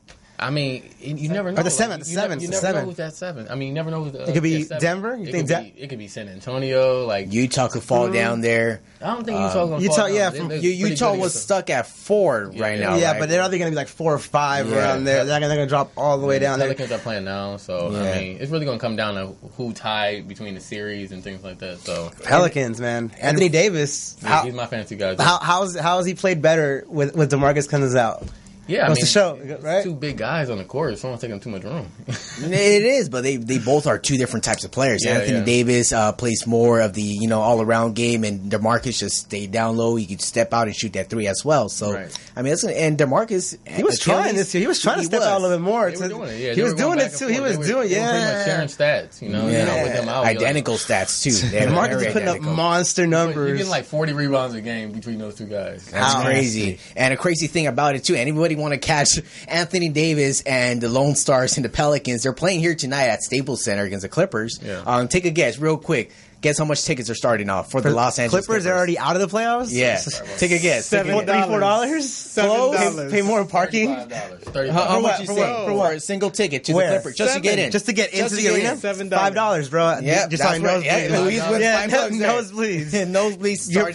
I mean, you never know. Or the 7. You never know who's at 7. I mean, you never know who's it could be Denver. You think it could be San Antonio? Like Utah could fall down there. I don't think Utah's going to fall down. Yeah, Utah was stuck at 4 right now. Yeah, right? But they're either going to be like 4 or 5 around there. They're going to drop all the way down there. Pelicans are playing now, so I mean, it's really going to come down to who tied between the series and things like that. So Pelicans, man, Anthony Davis. He's my fantasy guy. How has he played better with DeMarcus Cousins out? Yeah, I mean, the show, right? Two big guys on the court. Someone's taking too much room. It is, but they both are two different types of players. Anthony Davis plays more of the all around game, and DeMarcus just stayed down low. He could step out and shoot that 3 as well. So I mean, and DeMarcus, he was trying this year. He was trying to step out a little bit more. He was doing it too. He was doing pretty much sharing stats. With them out, identical stats too. DeMarcus is putting up monster numbers. You're getting like 40 rebounds a game between those two guys. That's crazy. And a crazy thing about it too. Anybody want to catch Anthony Davis and the Lone Stars and the Pelicans? They're playing here tonight at Staples Center against the Clippers. Yeah. Take a guess real quick. Guess how much tickets are starting off for the Los Angeles Clippers are already out of the playoffs? Yeah. Take a guess. $4? $7. Pay more in parking? How much you say? For a single ticket to the Clippers. Just to get in. Just to get into the arena? $5, bro. Yeah. Just on nosebleeds. Nosebleeds. Your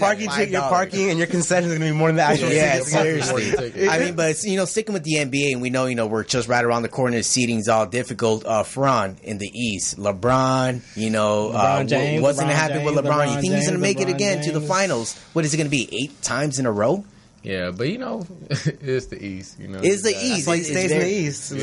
parking and your concession is going to be more than the actual ticket. Seriously. I mean, but sticking with the NBA, and we know, we're just right around the corner. The seating's all difficult. Fran in the East. LeBron, LeBron James. What's going to happen with LeBron? You think he's going to make it again to the finals? What is it going to be? 8 times in a row? Yeah, but it's the East. It's the East. He stays in the East.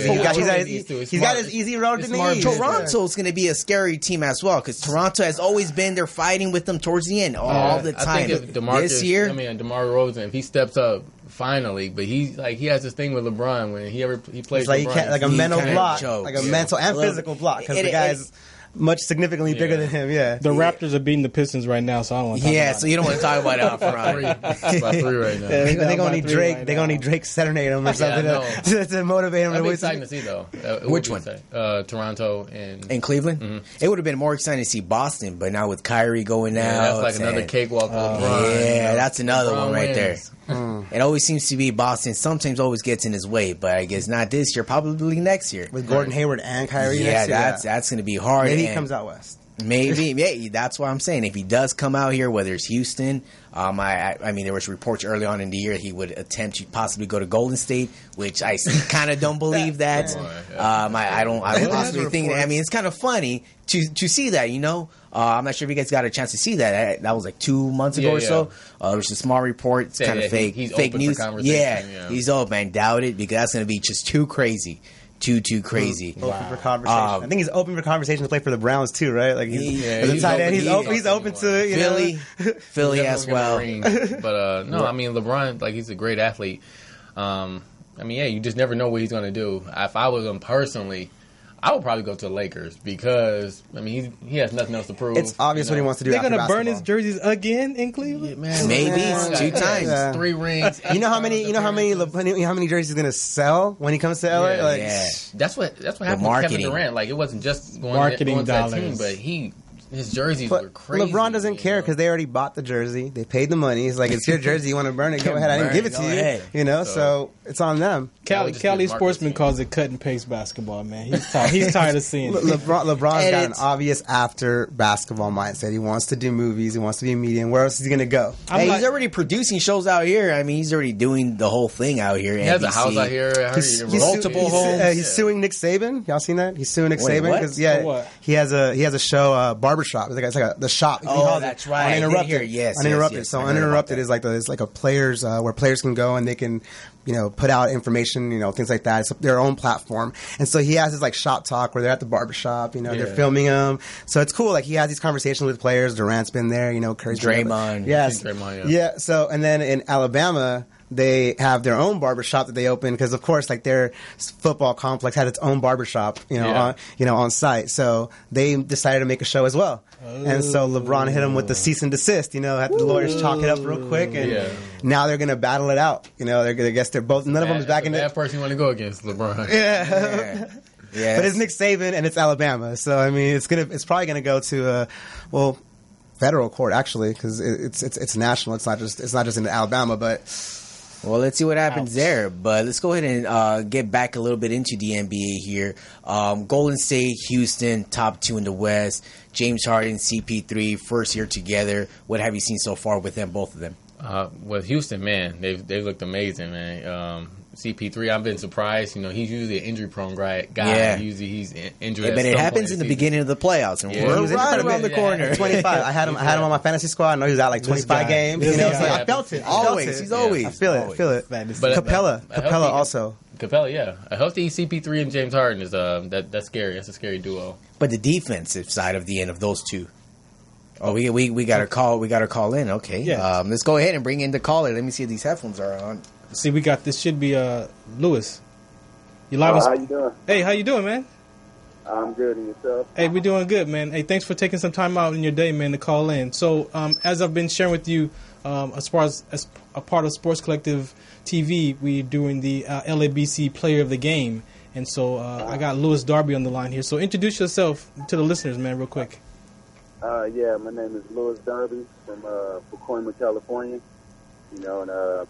He's got his easy road to the East. Toronto's going to be a scary team as well, because Toronto has always been there fighting with them towards the end all the time. I think if this year, DeMar DeRozan, if he steps up finally, but he has this thing with LeBron when he plays LeBron, like a mental block, like a mental and physical block, because the guy's much significantly bigger than him. Yeah, the Raptors are beating the Pistons right now, so I don't want to talk about so you don't want to talk about it. It's about 3 right now. They're going to need Drake. They're going to need Drake serenade him or something to motivate him. That'd be exciting to see, though. Which one? Toronto and Cleveland. Mm-hmm. It would have been more exciting to see Boston, but now with Kyrie going out, that's like another cakewalk for LeBron. Yeah, that's another one right there. It always seems to be Boston. Sometimes always gets in his way, but I guess not this year. Probably next year with Gordon Hayward and Kyrie. Yeah, that's going to be hard. Maybe he comes out west. Maybe, that's what I'm saying. If he does come out here, whether it's Houston, I mean, there was reports early on in the year he would attempt to possibly go to Golden State, which I kind of don't believe that. I don't possibly think. I mean, it's kind of funny to see that. I'm not sure if you guys got a chance to see that. That was like 2 months ago or so. There was a small report. It's kind of fake. He's fake news. Yeah, he's open. Doubt it, because that's going to be just too crazy. Too crazy. Open for conversation. I think he's open for conversation to play for the Browns too, right? Like he's tight end. He's open to it. Philly as well. But no, I mean LeBron, he's a great athlete. I mean, you just never know what he's going to do. If I was him personally, I would probably go to the Lakers, because I mean he has nothing else to prove. It's obvious what he wants to do. They're going to burn his jerseys again in Cleveland. Yeah, man, maybe 2 times, 3 rings. You know how many jerseys he's going to sell when he comes to LA? That's what happened with Kevin Durant. It wasn't just going to that team, but his jerseys were crazy. LeBron doesn't care, because they already bought the jersey. They paid the money. He's like, it's your jersey. You want to burn it? Go ahead. I didn't give it to you. So it's on them. Cali Sportsman calls it cut and paste basketball, man. He's tired of seeing it. LeBron's got an obvious after basketball mindset. He wants to do movies. He wants to be a medium. Where else is he going to go? He's already producing shows out here. I mean, he's already doing the whole thing out here. He has a house out here. Multiple homes. He's suing Nick Saban. Y'all seen that? He's suing Nick Saban because he has a show, Barbershop. It's like the shop. Oh, that's right. Uninterrupted. Yes. Uninterrupted. So Uninterrupted is like a players where players can go and they can put out information, things like that. It's their own platform. And so he has this shop talk where they're at the barbershop, they're filming him. So it's cool. He has these conversations with players. Durant's been there, Curry's Draymond. Yes. Yeah. So, and then in Alabama, they have their own barbershop that they open, because of course their football complex had its own barbershop, on site. So they decided to make a show as well. And so LeBron hit him with the cease and desist, had the lawyers chalk it up real quick, and now they're going to battle it out. I guess they're both, none of them is back in the bad person you want to go against, LeBron. Yeah. Yes. But it's Nick Saban and it's Alabama, so I mean, it's probably gonna go to federal court actually, because it's national. It's not just in Alabama, but. Well, let's see what happens there. But let's go ahead and get back a little bit into the NBA here. Golden State, Houston, top 2 in the West. James Harden, CP3, first year together. What have you seen so far with them, both of them? With Houston, man, they've looked amazing, man. CP3, I've been surprised. He's usually an injury-prone guy. Yeah. Usually he's injured. Yeah, but it happens in the beginning of the playoffs, and we're right around the corner. 25. I had him on my fantasy squad. I know he was out like 25 games. I felt it. He's always. I feel it. But Capella also. Capella, yeah. A healthy CP3 and James Harden is that's scary. That's a scary duo. But the defensive side of the end of those two. Oh, we got to call. We got to call in. Okay. Yeah. Let's go ahead and bring in the caller. Let me see if these headphones are on. See, we got this. Should be Lewis. You live? How you doing? Hey, how you doing, man? I'm good, and yourself? Hey, we're doing good, man. Hey, thanks for taking some time out in your day, man, to call in. So, as I've been sharing with you, as far as a part of Sports Collective TV, we're doing the LABC Player of the Game, and so I got Lewis Darby on the line here. So, introduce yourself to the listeners, man, real quick. Yeah, my name is Lewis Darby from Pacoima, California. And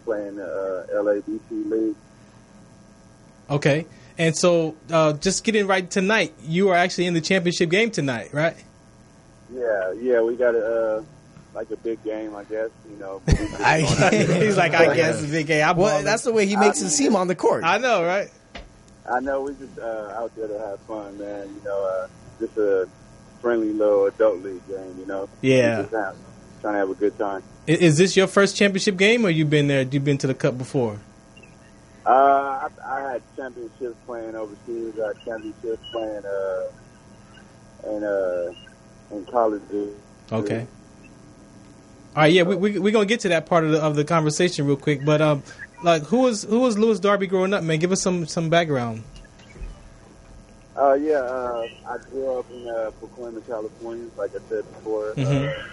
playing the LABC League. Okay. And so, just getting right tonight, you are actually in the championship game tonight, right? Yeah, we got a big game, I guess. He's like, I guess a big game. Well, that's the way he makes it seem on the court. I know, right? I know. We just out there to have fun, man. Just a friendly little adult league game. Yeah. Just trying to have a good time. Is this your first championship game, or you've been there? You've been to the Cup before? I had championships playing overseas. I had championships playing in college. Okay. All right. Yeah, we're gonna get to that part of the conversation real quick. But who was Lewis Darby growing up, man? Give us some background. I grew up in Pacoima, California, like I said before. Mm-hmm.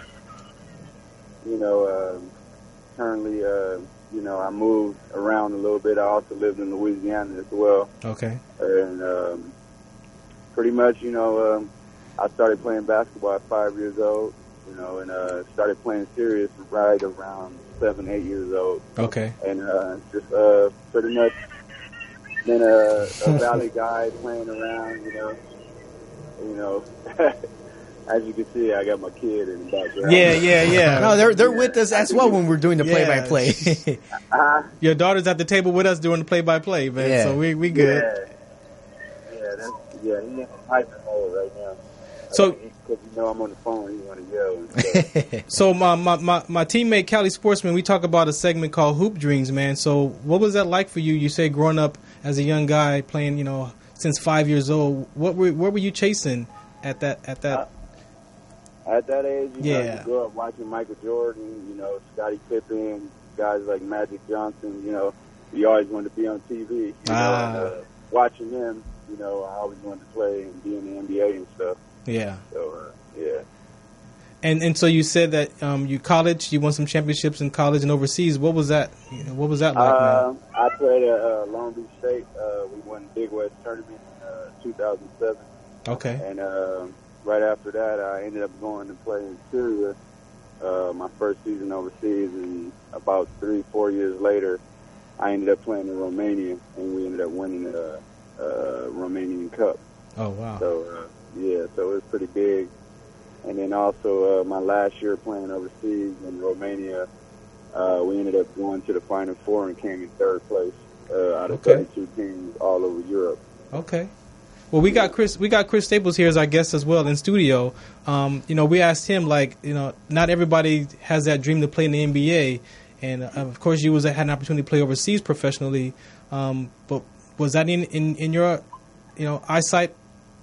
Currently, I moved around a little bit. I also lived in Louisiana as well. Okay. And pretty much, I started playing basketball at 5 years old, and started playing serious right around 7, 8 years old. Okay. And just pretty much been a valley guy playing around, As you can see, I got my kid in the background. Yeah. No, they're with us as well when we're doing the play-by-play. Your daughter's at the table with us doing the play-by-play, man. Yeah. So we good. He's in hyper mode right now. So, because I'm on the phone, he want to yell. And so my teammate Cali Sportsman, we talk about a segment called Hoop Dreams, man. So what was that like for you? You say growing up as a young guy playing, since 5 years old. What were you chasing at that? At that age, you grew up watching Michael Jordan, Scottie Pippen, guys like Magic Johnson. You always wanted to be on TV. Watching them, I always wanted to play and be in the NBA and stuff. Yeah. So, yeah. And so you said that you won some championships in college and overseas. What was that? What was that like, man? I played at Long Beach State. We won the Big West tournament in 2007. Okay. And right after that, I ended up going to play in Syria my first season overseas. And about 3-4 years later, I ended up playing in Romania, and we ended up winning the Romanian Cup. Oh, wow. So, so it was pretty big. And then also my last year playing overseas in Romania, we ended up going to the Final Four and came in third place out of 32 teams all over Europe. Okay. Well, we got Chris Staples here as our guest as well in studio. We asked him, not everybody has that dream to play in the NBA. And, of course, you had an opportunity to play overseas professionally. But was that in your, eyesight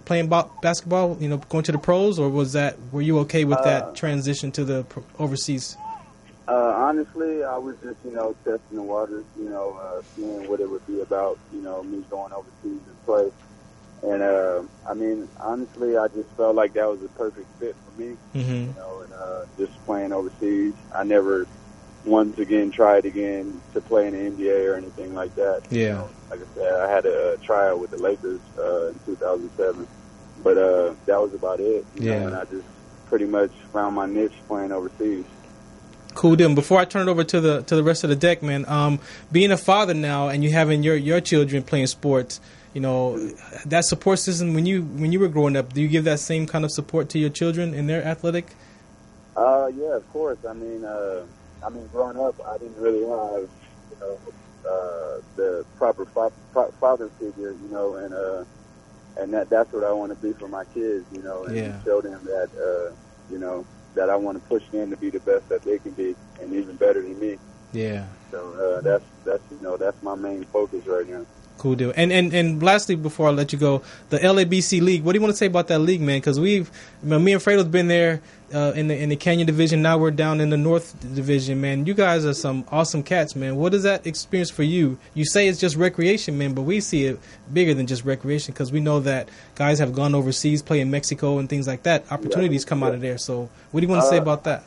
playing basketball, going to the pros? Or were you okay with that transition to the overseas? Honestly, I was just, testing the waters, seeing what it would be about, me going overseas to play. And, honestly, I just felt like that was a perfect fit for me, mm-hmm. and just playing overseas. I never, wanted to again try it again to play in the NBA or anything like that. Yeah. You know, like I said, I had a tryout with the Lakers in 2007, but that was about it. You know, and I just pretty much found my niche playing overseas. Cool deal. Before I turn it over to the rest of the deck, man, being a father now and you having your children playing sports, you know, that support system when you were growing up, do you give that same kind of support to your children in their athletic? Yeah, of course. I mean, growing up, I didn't really have, you know, the proper father figure, you know, and that's what I want to be for my kids, you know, and show them that, you know, that I want to push them to be the best that they can be, and even better than me. Yeah. So that's you know, that's my main focus right now. Cool deal. And lastly, before I let you go, the LABC League. What do you want to say about that league, man? Because me and Fredo's been there in the Canyon Division. Now we're down in the North Division, man. You guys are some awesome cats, man. What is that experience for you? You say it's just recreation, man, but we see it bigger than just recreation because we know that guys have gone overseas, play in Mexico and things like that. Opportunities come out of there. So what do you want to say about that?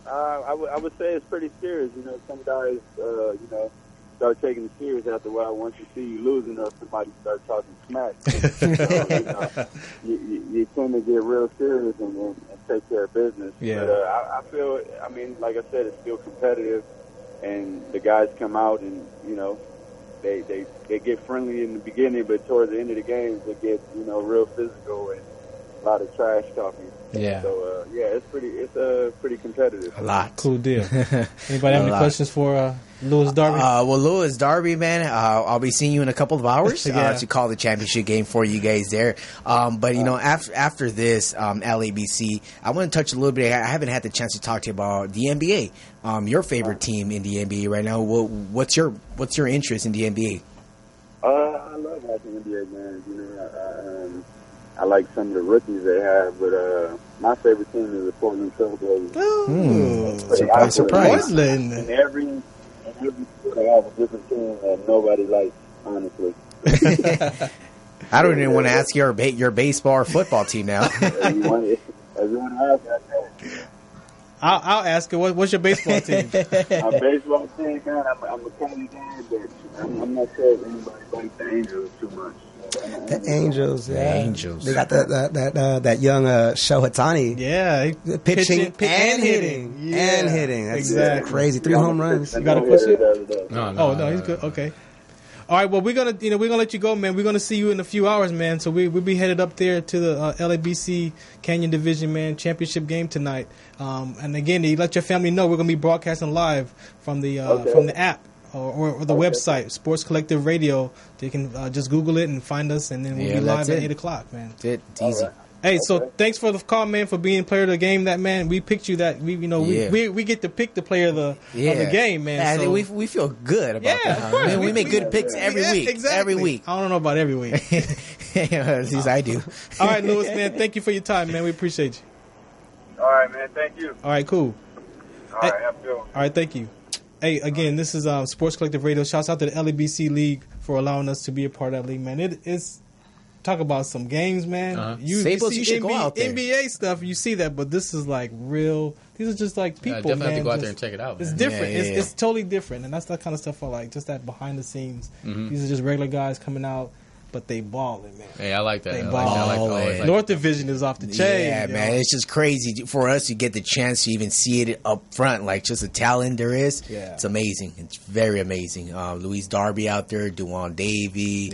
I would say it's pretty serious. You know, some guys, you know, start taking it serious after a while. Once you see you losing, or somebody starts talking smack, you tend to get real serious and take care of business. Yeah. But I feel, I mean, like I said, it's still competitive, and the guys come out and, you know, they get friendly in the beginning, but towards the end of the games, they get, you know, real physical and a lot of trash talking. Yeah. So it's pretty competitive. A lot. Cool deal. Anybody have any questions for Lewis Darby? Well, Lewis Darby, man, I'll be seeing you in a couple of hours to call the championship game for you guys there. But you know, after this LABC, I want to touch a little bit. I haven't had the chance to talk to you about the NBA. Your favorite team in the NBA right now. What's your interest in the NBA? I love watching NBA games. You know, I like some of the rookies they have, but my favorite team is the Portland Trailblazers. Surprise. Portland. And every they have a different team that nobody likes, honestly. I don't even want to ask your baseball or football team now. Everyone asks that. I'll ask her. What's your baseball team? My baseball team, man, I'm a Cali guy, but I'm not sure if anybody likes the Angels too much. The Angels, yeah. The Angels. They got that young Shohei. Yeah, pitching and hitting. Yeah. And hitting. That's exactly crazy. 3 home runs. You got to push it? No, he's good. Okay. All right, well, we're gonna let you go, man. We're gonna see you in a few hours, man. So we'll be headed up there to the LABC Canyon Division, man, championship game tonight. And again, you let your family know we're gonna be broadcasting live from the app. Or the website, Sports Collective Radio. They can just Google it and find us, and then we'll be live at 8 o'clock, man. It's easy. Right. Hey, so thanks for the call, man, for being player of the game. That man, we picked you. That we get to pick the player of the game, man. Yeah, so, we feel good about that. Of course. We make good picks every week. Exactly. Every week. I don't know about every week. At least I do. All right, Lewis, man. Thank you for your time, man. We appreciate you. All right, man. Thank you. All right, cool. All right, have a good one. All right, thank you. Hey, again, this is Sports Collective Radio. Shouts out to the LABC League for allowing us to be a part of that league, man. It's talk about some games, man. You should go out there. NBA stuff, you see that, but this is like real. These are just like people, definitely man. have to go out there and check it out. It's Man. different. Yeah. It's totally different, and that's the kind of stuff I like. Just that behind the scenes. These are just regular guys coming out, but they balling, man. Hey, I like that. They I like that. North Division is off the chain. Yeah, man, it's just crazy for us to get the chance to even see it up front, like just the talent there is. Yeah. It's amazing. It's very amazing. Luis Darby out there, Duane Davey,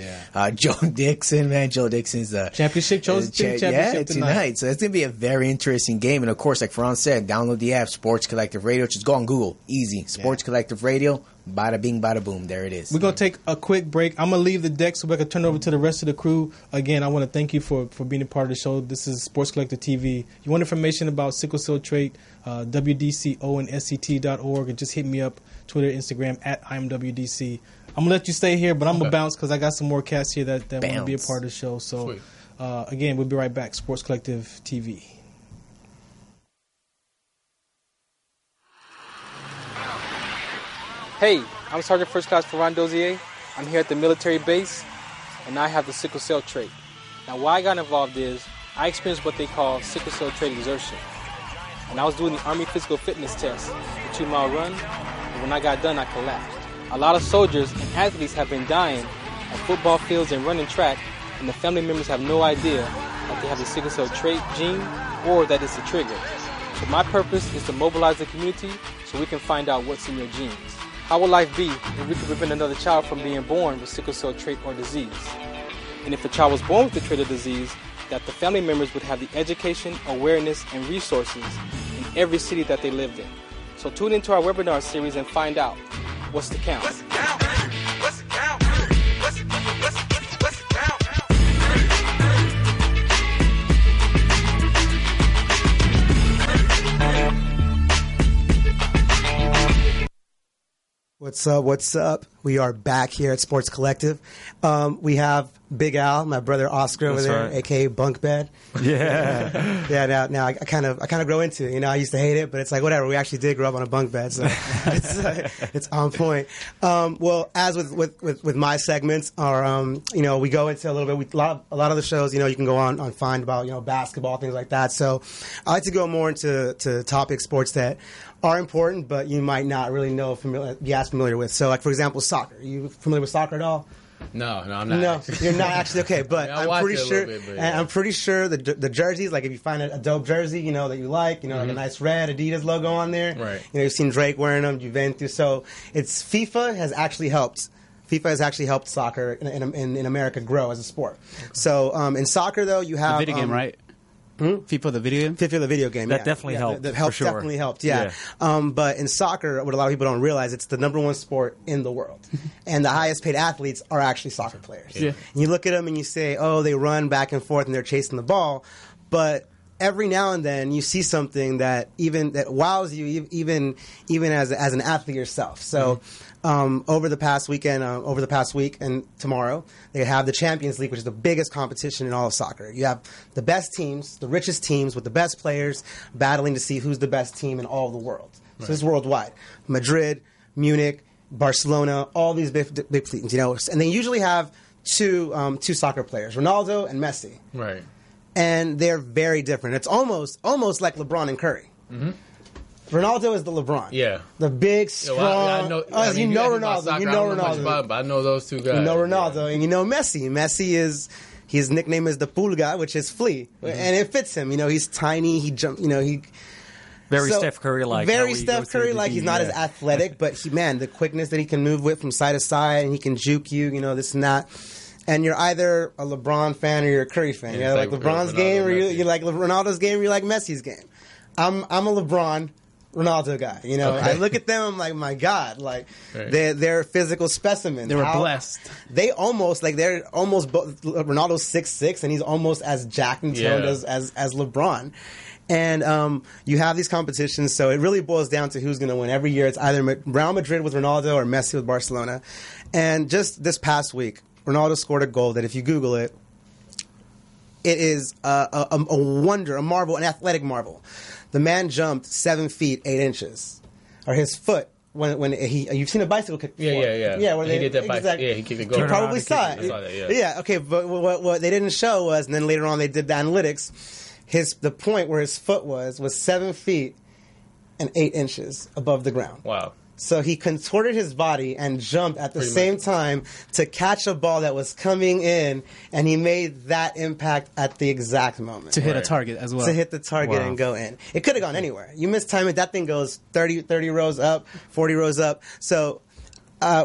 Joe Dixon, man. Joe Dixon's the championship championship tonight. So it's gonna be a very interesting game. And of course, like Ferran said, download the app, Sports Collective Radio. Just go on Google, easy, Sports Collective Radio. Bada bing, bada boom. There it is. We're going to take a quick break. I'm going to leave the deck so we can turn over to the rest of the crew. Again, I want to thank you for being a part of the show. This is Sports Collective TV. You want information about sickle cell trait, WDCONSCT.org, and just hit me up, Twitter, Instagram, at IamWDC. I'm going to let you stay here, but I'm going to bounce because I got some more cats here that want to be a part of the show. So, again, we'll be right back. Sports Collective TV. Hey, I'm Sergeant First Class Ferran Dozier. I'm here at the military base, and I have the sickle cell trait. Now, why I got involved is I experienced what they call sickle cell trait exertion. And I was doing the Army physical fitness test, the 2-mile run, when I got done, I collapsed. A lot of soldiers and athletes have been dying at football fields and running track, and the family members have no idea that they have the sickle cell trait gene or that it's a trigger. So my purpose is to mobilize the community so we can find out what's in your genes. How would life be if we could prevent another child from being born with sickle cell trait or disease? And if a child was born with the trait or disease, that the family members would have the education, awareness, and resources in every city that they lived in. So tune into our webinar series and find out what's the count. What's the count? What's the count? What's the count? What's up? What's up? We are back here at Sports Collective. We have Big Al, my brother Oscar over there, right. aka Bunk Bed. Yeah, yeah. Now I kind of grow into it. You know, I used to hate it, but it's like whatever. We actually did grow up on a bunk bed, so it's on point. Well, as with my segments, we go into a little bit. A lot of the shows, you can go on find about basketball, things like that. So I like to go more into topic sports that are important, but you might not really be as familiar with. So, like for example, soccer. Are you familiar with soccer at all? No, I'm not. No, you're not actually. Okay, but I mean, I'm pretty sure. Yeah. I'm pretty sure the jerseys, like if you find a dope jersey, that you like, like a nice red Adidas logo on there. Right. You've seen Drake wearing them, Juventus. So FIFA has actually helped soccer in America grow as a sport. So in soccer though, you have the video game, right? FIFA the video game? FIFA the video game, that definitely helped. That helped, for sure. Definitely helped, yeah. But in soccer, what a lot of people don't realize, it's the number one sport in the world. And the highest paid athletes are actually soccer players. Yeah. And you look at them and you say, oh, they run back and forth and they're chasing the ball. But every now and then you see something that wows you, even as an athlete yourself. So over the past week and tomorrow, they have the Champions League, which is the biggest competition in all of soccer. You have the best teams, the richest teams with the best players battling to see who's the best team in all of the world. So this is worldwide. Madrid, Munich, Barcelona, all these big teams, and they usually have two soccer players, Ronaldo and Messi. Right. And they're very different. It's almost like LeBron and Curry. Mm-hmm. Ronaldo is the LeBron. Yeah. The big, strong. I know Ronaldo. You know Ronaldo. But I know those two guys. You know Ronaldo, and you know Messi. Messi his nickname is the Pulga, which is flea, and it fits him. He's tiny. He jumps. Very Steph Curry-like. Very Steph Curry-like. He's not as athletic, but the quickness that he can move with from side to side, and he can juke you. This and that. And you're either a LeBron fan or you're a Curry fan. You like LeBron's game, or you like Ronaldo's game, or you like Messi's game. I'm a LeBron, Ronaldo guy. Okay. I look at them, I'm like, my God, they're physical specimens. They were blessed. They're almost Ronaldo's 6'6", and he's almost as jacked and toned as LeBron. And you have these competitions, so it really boils down to who's going to win. Every year, it's either Real Madrid with Ronaldo or Messi with Barcelona. And just this past week, Ronaldo scored a goal that if you Google it, it is a wonder, a marvel, an athletic marvel. The man jumped 7 feet 8 inches, or his foot. When you've seen a bicycle kick before. Yeah. When he did that bicycle, he kicked the goal. You probably saw it. Yeah. Okay, but what they didn't show was, and then later on they did the analytics. The point where his foot was 7 feet and 8 inches above the ground. Wow. So he contorted his body and jumped at the same time to catch a ball that was coming in, and he made that impact at the exact moment. To hit a target as well. To hit the target and go in. It could have gone anywhere. You mistime it, that thing goes 30 rows up, 40 rows up. So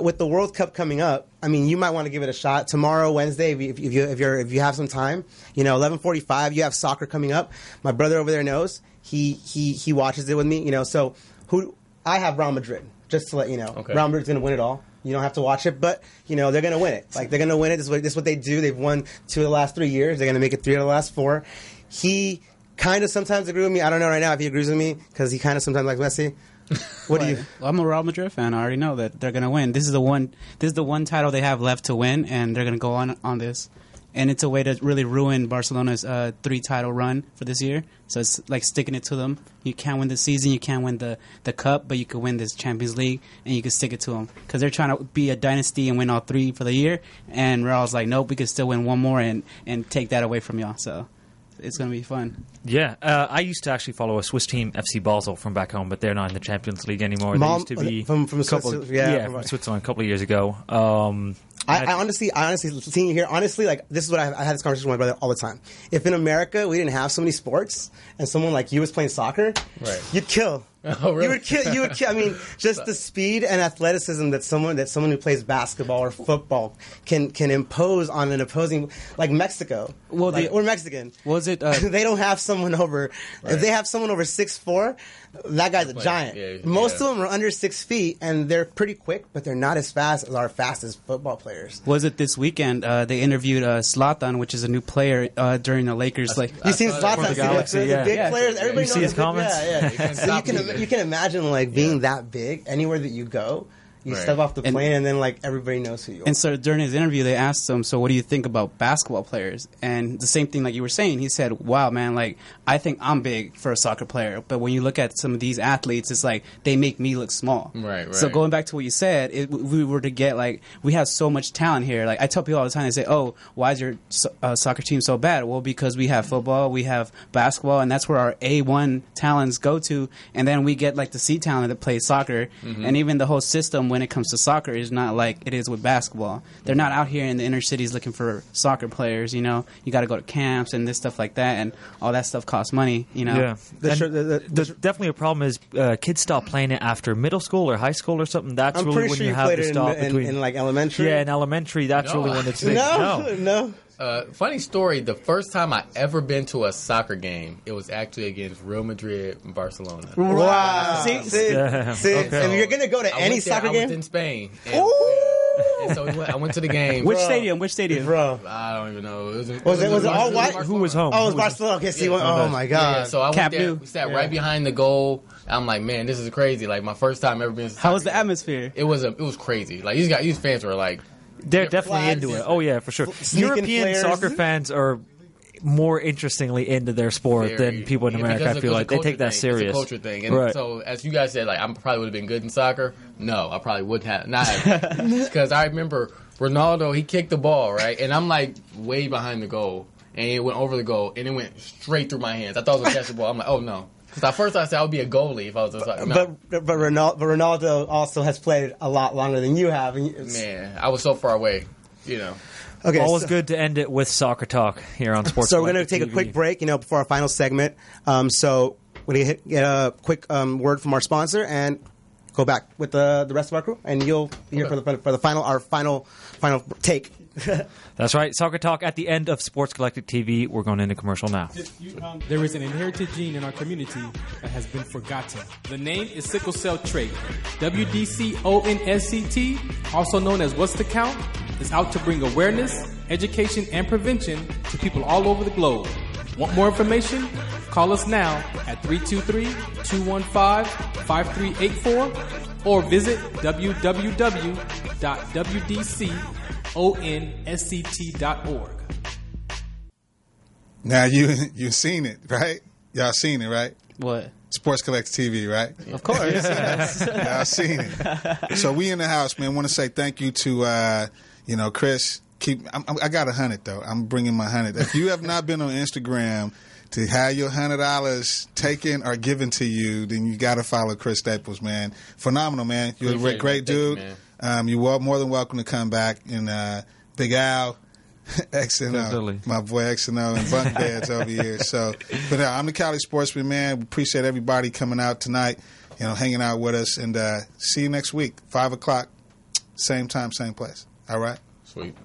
with the World Cup coming up, you might want to give it a shot. Tomorrow, Wednesday, if you have some time, 11:45, you have soccer coming up. My brother over there knows. He watches it with me, So I have Real Madrid. Just to let you know, Real Madrid's going to win it all. You don't have to watch it, but they're going to win it. They're going to win it. This is what they do. They've won 2 of the last 3 years. They're going to make it 3 of the last 4. He kind of sometimes agrees with me. I don't know right now if he agrees with me because he kind of sometimes likes Messi. What do you? Well, I'm a Real Madrid fan. I already know that they're going to win. This is the one title they have left to win, and they're going to go on this. And it's a way to really ruin Barcelona's 3-title run for this year. So it's like sticking it to them. You can't win the season, you can't win the cup, but you can win this Champions League, and you can stick it to them. Because they're trying to be a dynasty and win all 3 for the year. And Real's like, nope, we can still win one more and take that away from y'all. So it's going to be fun. Yeah, I used to actually follow a Swiss team, FC Basel, from back home, but they're not in the Champions League anymore. They used to be from Switzerland. From Switzerland a couple of years ago. I honestly, seeing you here, honestly, like, this is what I had this conversation with my brother all the time. If in America we didn't have so many sports and someone like you was playing soccer, you'd kill. Oh, really? You would kill. I mean, just the speed and athleticism that someone who plays basketball or football can impose on an opposing, like Mexico. Well, we're Mexican. Was it? They don't have someone over. Right. If they have someone over 6'4", that guy's a giant. Yeah, Most of them are under 6 feet, and they're pretty quick, but they're not as fast as our fastest football players. Was it this weekend? They interviewed Zlatan, which is a new player during the Lakers. You've seen Zlatan, the big players. Everybody knows his comments. So you can imagine being that big anywhere that you go. You step off the plane and then everybody knows who you are. And so during his interview, they asked him, so what do you think about basketball players? And the same thing like you were saying, he said, wow, man, I think I'm big for a soccer player. But when you look at some of these athletes, it's like they make me look small. Right. So going back to what you said, if we were to get we have so much talent here. I tell people all the time, they say, oh, why is your soccer team so bad? Well, because we have football, we have basketball, and that's where our A1 talents go to. And then we get the C talent that plays soccer. Mm-hmm. And even the whole system when it comes to soccer is not like it is with basketball. They're not out here in the inner cities looking for soccer players, you got to go to camps and this stuff like that, and all that stuff costs money, Yeah. There's definitely a problem is kids stop playing it after middle school or high school or something. That's really when you have to stop between in elementary. Yeah, in elementary, that's really when it's big. No. Funny story, the first time I ever been to a soccer game, it was actually against Real Madrid and Barcelona. Wow. See? Okay. If you're going to go to any soccer game? I was in Spain. And so I went to the game. Which stadium? Bro. I don't even know. Was it all white? Who was home? Oh, it was Barcelona. Okay, see, oh my God. Yeah, so I went there. We sat right behind the goal. I'm like, man, this is crazy. My first time ever being to a soccer How was the atmosphere? It was crazy. These fans were they're definitely into it. Oh, yeah, for sure. European soccer fans are more interestingly into their sport than people in America. I feel like they take that serious. It's a culture thing. And so, as you guys said, I probably would have been good in soccer. No, I probably would not have. Because I remember Ronaldo, he kicked the ball, right? And I'm way behind the goal. And it went over the goal, and it went straight through my hands. I thought it was going to catch the ball. I'm like, oh, no. Because at first I said I would be a goalie if I was a soccer. No. But Ronaldo also has played a lot longer than you have. Man, I was so far away, Okay, always good to end it with soccer talk here on Sports. So we're going to take a quick break, before our final segment. So we're going to get a quick word from our sponsor and go back with the rest of our crew, and you'll be here for the final take. That's right. Soccer talk at the end of Sports Collective TV. We're going into commercial now. There is an inherited gene in our community that has been forgotten. The name is sickle cell trait. WDCONSCT, also known as What's the Count, is out to bring awareness, education, and prevention to people all over the globe. Want more information? Call us now at 323-215-5384 or visit www.wdconsct.org. Now you've seen it, right? Y'all seen it, right? What? Sports Collective TV, right? Of course. Y'all seen it. So we in the house, man. Want to say thank you to Chris. I got 100 though. I'm bringing my 100. If you have not been on Instagram to have your $100 taken or given to you, then you got to follow Chris Staples, man. Phenomenal, man. You're a great dude. You're more than welcome to come back. And Big Al, XNO, my boy XNO and Bunk Beds over here. So, but I'm the Cali Sportsman, man. We appreciate everybody coming out tonight, hanging out with us. And see you next week, 5 o'clock, same time, same place. All right? Sweet.